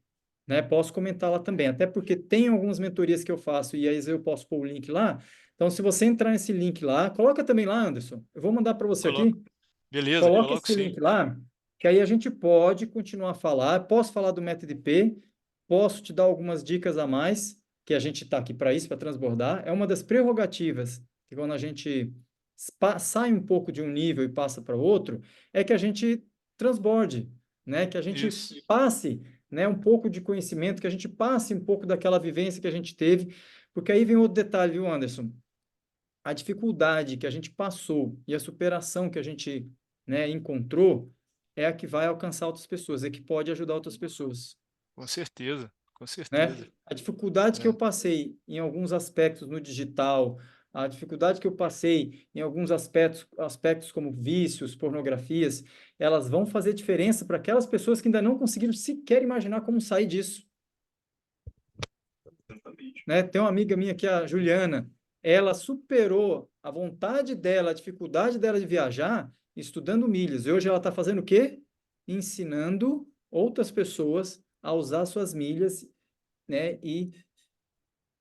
né? Posso comentar lá também, até porque tem algumas mentorias que eu faço e aí eu posso pôr o link lá. Então, se você entrar nesse link lá, coloca também lá, Anderson. Eu vou mandar para você aqui. Coloco. Beleza, Coloca coloco esse sim. link lá, que aí a gente pode continuar a falar. Posso falar do método IP, posso te dar algumas dicas a mais, que a gente está aqui para isso, para transbordar. É uma das prerrogativas que quando a gente sai um pouco de um nível e passa para outro, é que a gente transborde, né? Que a gente Isso, passe, né, um pouco de conhecimento, que a gente passe um pouco daquela vivência que a gente teve, porque aí vem outro detalhe, viu, Anderson? A dificuldade que a gente passou e a superação que a gente, né, encontrou é a que vai alcançar outras pessoas, é que pode ajudar outras pessoas, com certeza, com certeza. né? A dificuldade que eu É, passei em alguns aspectos no digital, a dificuldade que eu passei em alguns aspectos como vícios, pornografias, elas vão fazer diferença para aquelas pessoas que ainda não conseguiram sequer imaginar como sair disso, exatamente. né? Tem uma amiga minha aqui, a Juliana, ela superou a vontade dela, a dificuldade dela de viajar, estudando milhas. E hoje ela está fazendo o quê? Ensinando outras pessoas a usar suas milhas, né? E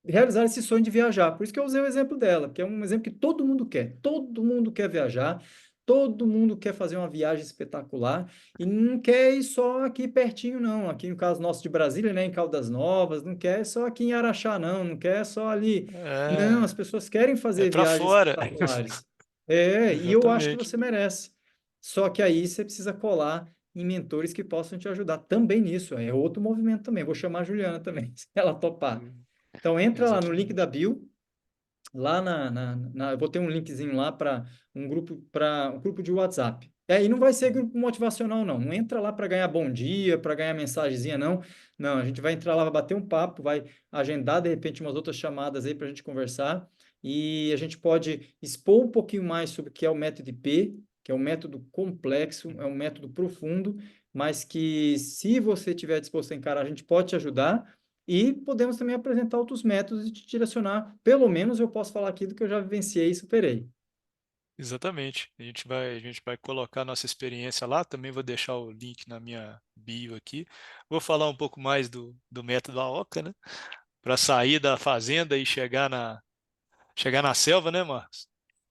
realizar esse sonho de viajar. Por isso que eu usei o exemplo dela, porque é um exemplo que todo mundo quer. Todo mundo quer viajar, todo mundo quer fazer uma viagem espetacular e não quer ir só aqui pertinho, não. Aqui no caso nosso de Brasília, né, em Caldas Novas, não quer só aqui em Araxá, não. Não quer só ali. Não, as É, pessoas querem é fazer para viagens fora. espetaculares. É, e eu acho que Exatamente. você merece. Só que aí você precisa colar em mentores que possam te ajudar também nisso. É outro movimento também. Vou chamar a Juliana também, se ela topar. Então, entra lá no link da Exatamente. bio, lá eu vou ter um linkzinho lá para um grupo de WhatsApp. E não vai ser grupo motivacional, não. Não entra lá para ganhar bom dia, para ganhar mensagenzinha, não. Não, a gente vai entrar lá, vai bater um papo, vai agendar, de repente, umas outras chamadas aí para a gente conversar. E a gente pode expor um pouquinho mais sobre o que é o método IP, que é um método complexo, é um método profundo, mas que, se você estiver disposto a encarar, a gente pode te ajudar. E podemos também apresentar outros métodos e te direcionar. Pelo menos eu posso falar aqui do que eu já vivenciei e superei. Exatamente. A gente vai colocar nossa experiência lá. Também vou deixar o link na minha bio aqui. Vou falar um pouco mais do método AOCA, né? Para sair da fazenda e chegar na selva, né, Marcos?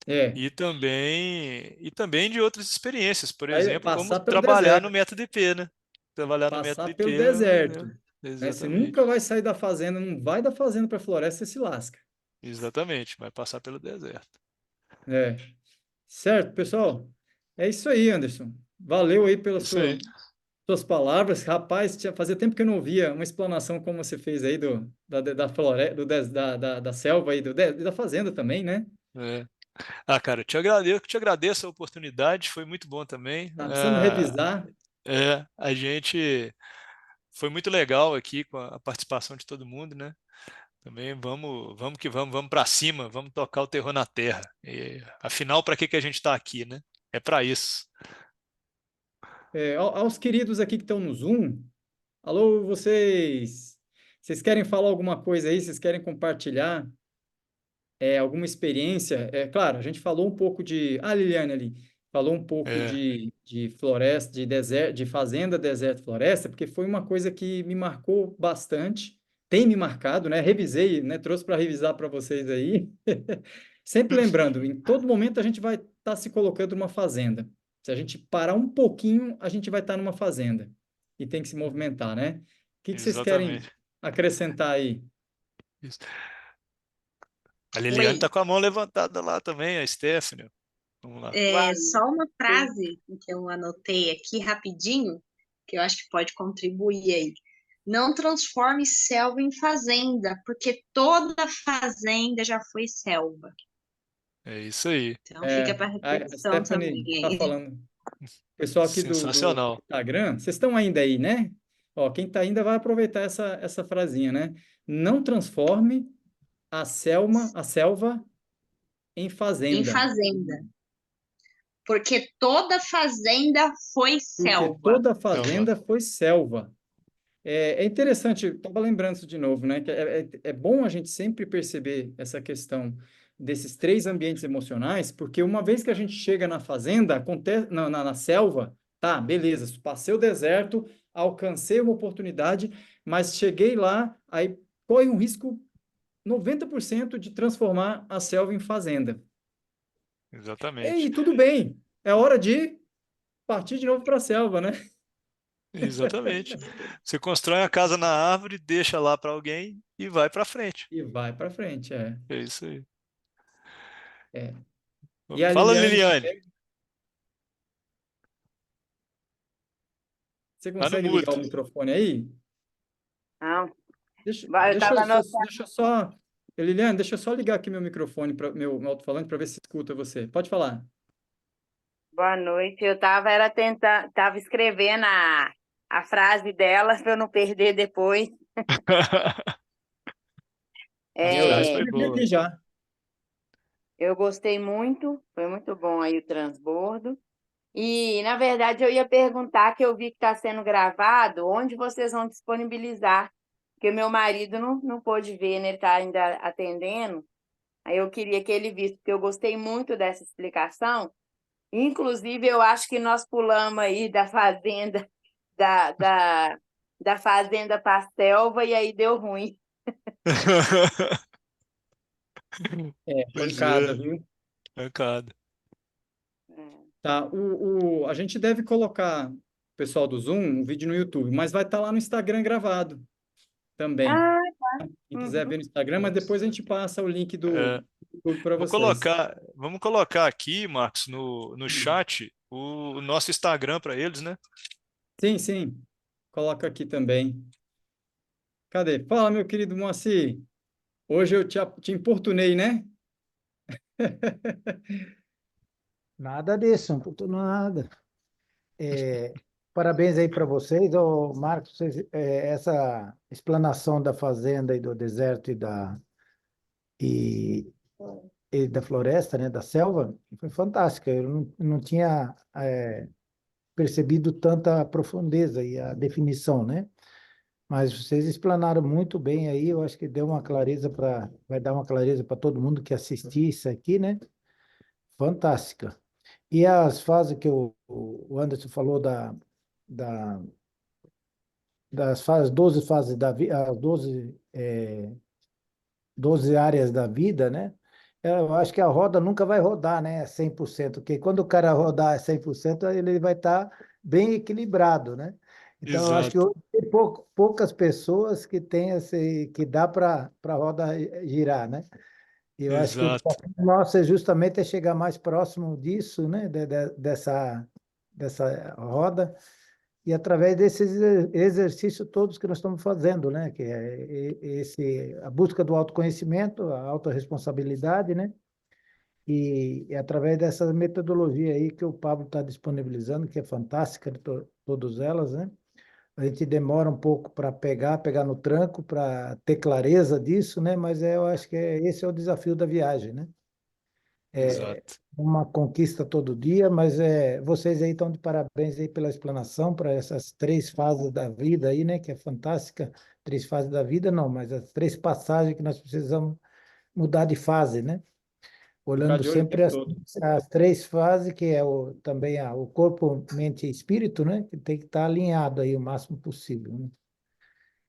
É, E também de outras experiências, por aí exemplo, como passar pelo trabalhar no deserto, método IP, né? Trabalhar no passar método pelo IP, deserto, né? Você exatamente. nunca vai sair da fazenda, não vai da fazenda para a floresta, você se lasca. Exatamente, vai passar pelo deserto. É, certo, pessoal? É isso aí, Anderson. Valeu aí pelas Isso aí. suas palavras. Rapaz, fazia tempo que eu não via uma explanação como você fez aí da floresta, da selva aí, da fazenda também, né? É. Ah, cara, eu te agradeço a oportunidade, foi muito bom também. Tá precisando revisar. A gente foi muito legal aqui com a participação de todo mundo, né? Também vamos que vamos para cima, vamos tocar o terror na terra. E, afinal, para que que a gente está aqui, né? É para isso. Aos queridos aqui que estão no Zoom, alô, vocês! Vocês querem falar alguma coisa aí? Vocês querem compartilhar alguma experiência? É claro, a gente falou um pouco de. Ah, Liliane ali, falou um pouco É, de floresta, de deserto, de fazenda, deserto, floresta, porque foi uma coisa que me marcou bastante, tem me marcado, né? Revisei, né? Trouxe para revisar para vocês aí. Sempre lembrando, em todo momento a gente vai estar se colocando numa fazenda. Se a gente parar um pouquinho, a gente vai estar numa fazenda e tem que se movimentar, né? O que que vocês querem exatamente. acrescentar aí? Isso. A Liliane Oi, tá com a mão levantada lá também, a Stephanie. Vamos lá. só uma frase que eu anotei aqui rapidinho, que eu acho que pode contribuir aí. Não transforme selva em fazenda, porque toda fazenda já foi selva. É isso aí. Então fica para A reflexão também Stephanie está aí. falando. Pessoal aqui do Sensacional. Instagram, vocês estão ainda aí, né? Ó, quem está ainda vai aproveitar essa frasinha, né? Não transforme a selva em Em fazenda, fazenda, porque toda fazenda foi porque selva. toda Selva. fazenda foi selva. É interessante, estava lembrando isso de novo, né? Que é bom a gente sempre perceber essa questão desses três ambientes emocionais, porque uma vez que a gente chega na fazenda, acontece, na selva, tá, beleza, passei o deserto, alcancei uma oportunidade, mas cheguei lá, aí corre um risco 90% de transformar a selva em fazenda. Exatamente. E tudo bem, é hora de partir de novo para a selva, né? Exatamente. Você constrói a casa na árvore, deixa lá para alguém e vai para frente. E vai para frente, é. É isso aí. É. E a Fala, Liliane Liliane. Você Tá no consegue ligar o mudo. microfone aí? Não, Deixa, eu deixa, tava eu só, no... deixa só, Liliane, deixa eu só ligar aqui meu microfone, meu alto-falante, para ver se escuta você. Pode falar. Boa noite. Eu tava era tentando, tava escrevendo a frase dela para eu não perder depois. A Eu já frase É, foi escrevi boa. aqui já. eu gostei muito, foi muito bom aí o transbordo. E, na verdade, eu ia perguntar, que eu vi que está sendo gravado, onde vocês vão disponibilizar, porque meu marido não pôde ver, né? Ele está ainda atendendo. Aí eu queria que ele visse, porque eu gostei muito dessa explicação. Inclusive, eu acho que nós pulamos aí da fazenda, da, da, da fazenda para a selva, e aí deu ruim. É, Pois pancada, é, viu? mancada. Tá, a gente deve colocar, pessoal do Zoom, um vídeo no YouTube, mas vai estar lá no Instagram gravado também. Ah, Quem quiser ver uhum. no Instagram, mas depois a gente passa o link do É, YouTube para vocês. vamos colocar aqui, Marcos, no chat o nosso Instagram para eles, né? Sim, sim. Coloca aqui também. Cadê? Fala, meu querido Moacir. Hoje eu te importunei, né? Nada disso, não tô nada. Parabéns aí para vocês, ô Marcos, essa explanação da fazenda e do deserto e, e da floresta, né, da selva, foi fantástica. Eu não tinha percebido tanta profundeza e a definição, né? Mas vocês explanaram muito bem aí, eu acho que deu uma clareza vai dar uma clareza para todo mundo que assistir isso aqui, né? Fantástica. E as fases que o Anderson falou da, das fases, 12 fases da vida, as 12 áreas da vida, né? Eu acho que a roda nunca vai rodar, né? 100%, porque quando o cara rodar 100%, ele vai estar bem equilibrado, né? Então, eu acho que Exato, hoje tem poucas pessoas que têm que dá para a roda girar, né? E eu acho que o exato, desafio nosso é justamente chegar mais próximo disso, né? Dessa roda, e através desses exercícios todos que nós estamos fazendo, né? Que é a busca do autoconhecimento, a autorresponsabilidade, né? E através dessa metodologia aí que o Pablo está disponibilizando, que é fantástica, todas elas, né? A gente demora um pouco para pegar no tranco, para ter clareza disso, né? Mas eu acho que esse é o desafio da viagem, né? exato. Uma conquista todo dia, mas vocês aí estão de parabéns aí pela explanação para essas 3 fases da vida aí, né? Que é fantástica. 3 fases da vida, não, mas as 3 passagens que nós precisamos mudar de fase, né? Ficar Olhando de olho o sempre tempo todo. as 3 fases, que é também o corpo, mente e espírito, né? Que tem que estar alinhado aí o máximo possível, né?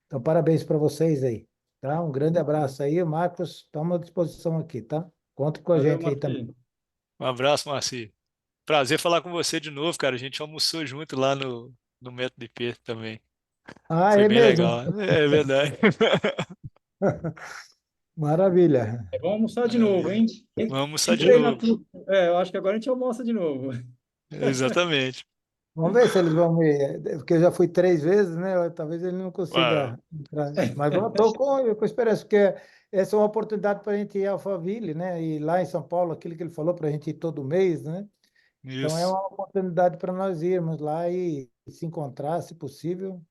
Então, parabéns para vocês aí, tá? Um grande abraço aí, Marcos, estamos à disposição aqui, tá? Conte com a Valeu, gente aí também. Marquinhos. Um abraço, Marci. Prazer falar com você de novo, cara. A gente almoçou junto lá no Método IP também. Ah, Foi é bem mesmo? legal. É verdade. Maravilha. Vamos almoçar de novo, Maravilha. hein? Vamos almoçar de Entra aí na novo. turma. Eu acho que agora a gente almoça de novo. Exatamente. Vamos ver se eles vão porque eu já fui 3 vezes, né? Talvez ele não Uau, consiga entrar. Mas estou com esperança, porque essa é uma oportunidade para a gente ir a Alphaville, né? E lá em São Paulo, aquilo que ele falou para a gente ir todo mês, né? Então é isso. uma oportunidade para nós irmos lá e se encontrar, se possível.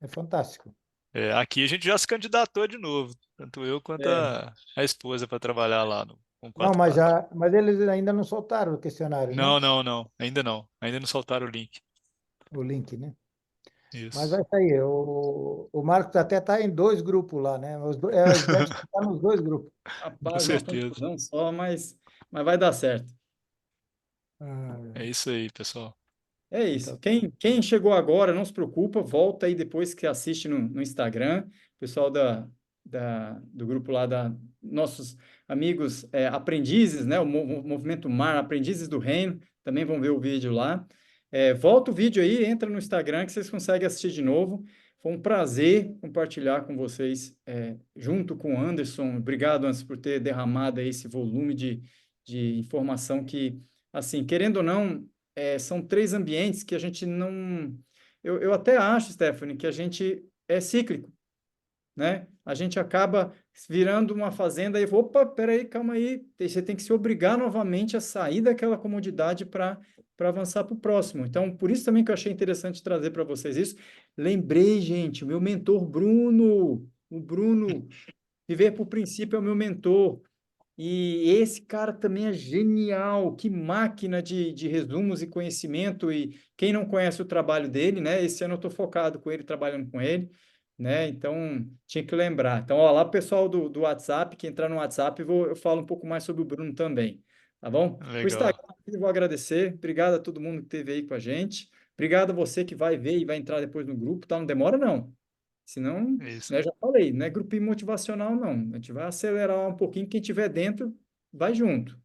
É fantástico. É, aqui a gente já se candidatou de novo, tanto eu quanto É, a esposa, para trabalhar lá no Não, 44. mas eles ainda não soltaram o questionário, né? Não, não, não. Ainda não. Ainda não soltaram o link. O link, né? Mas Isso. vai sair. O Marcos até está em 2 grupos lá, né? Eles devem estar nos 2 grupos. Com rapaz, uma certeza. confusão só, mas vai dar certo. É Ah, isso aí, pessoal. É isso. então, Quem chegou agora, não se preocupa, volta aí depois que assiste no Instagram. O pessoal do grupo lá, nossos amigos aprendizes, né? O Movimento Mar, Aprendizes do Reino, também vão ver o vídeo lá. Volta o vídeo aí, entra no Instagram que vocês conseguem assistir de novo. Foi um prazer compartilhar com vocês, junto com o Anderson. Obrigado, Anderson, por ter derramado aí esse volume de informação que, assim, querendo ou não, são 3 ambientes que a gente eu até acho, Stephanie, que a gente é cíclico, né? A gente acaba virando uma fazenda e, opa, peraí, calma aí, você tem que se obrigar novamente a sair daquela comodidade para avançar para o próximo. Então, por isso também que eu achei interessante trazer para vocês isso. Lembrei, gente, o meu mentor Bruno, o Bruno, Viver por Princípio é o meu mentor. E esse cara também é genial, que máquina de resumos e conhecimento. E quem não conhece o trabalho dele, né? Esse ano eu estou focado com ele, trabalhando com ele, né? Então tinha que lembrar. Então, ó, lá pessoal do WhatsApp, que entrar no WhatsApp, eu falo um pouco mais sobre o Bruno também, tá bom? O Legal. Instagram, eu vou agradecer. Obrigado a todo mundo que esteve aí com a gente. Obrigado a você que vai ver e vai entrar depois no grupo, tá? Não demora, não. Senão, É isso. né, já falei, não é grupinho motivacional, não. A gente vai acelerar um pouquinho, quem tiver dentro, vai junto.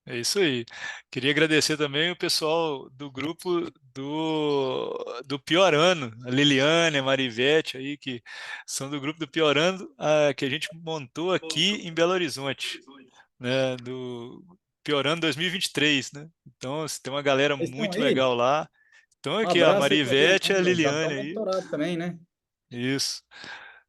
É isso aí. Queria agradecer também o pessoal do grupo do Piorando, a Liliane, a Marivete aí, que são do grupo do Piorando, que a gente montou aqui em Belo Horizonte, né, do Piorando 2023, né? Então, tem uma galera Vocês estão muito aí? legal lá. Então, Um aqui a abraço aí para Marivete e a Liliane, já está Liliane aí. mentorado também, né? Isso.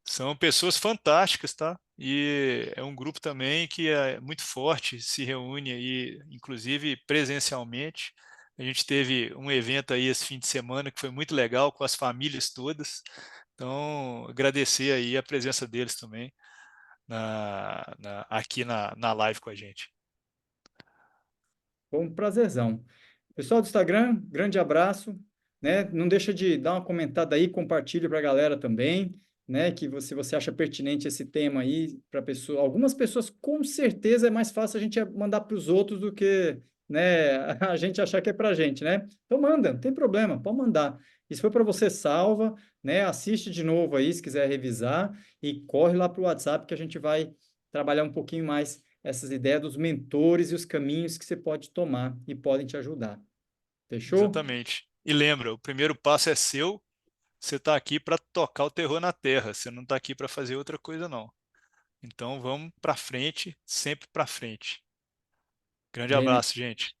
São pessoas fantásticas, tá? E é um grupo também que é muito forte, se reúne aí, inclusive presencialmente. A gente teve um evento aí esse fim de semana que foi muito legal, com as famílias todas. Então, agradecer aí a presença deles também aqui na live com a gente. Foi um prazerzão. Pessoal do Instagram, grande abraço, né? Não deixa de dar uma comentada aí, compartilha para a galera também, né? Que você acha pertinente esse tema aí para pessoa. Algumas pessoas com certeza é mais fácil a gente mandar para os outros do que, né? A gente achar que é para a gente, né? Então manda, não tem problema, pode mandar. E se for para você, salva, né? Assiste de novo aí se quiser revisar e corre lá para o WhatsApp que a gente vai trabalhar um pouquinho mais essas ideias dos mentores e os caminhos que você pode tomar e podem te ajudar. Fechou? Exatamente. E lembra, o primeiro passo é seu. Você está aqui para tocar o terror na terra. Você não está aqui para fazer outra coisa, não. Então vamos para frente, sempre para frente. Grande Bem, né? abraço, gente.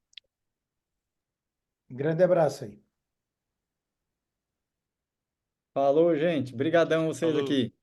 Grande abraço aí. Falou, gente. Brigadão vocês Falou. aqui.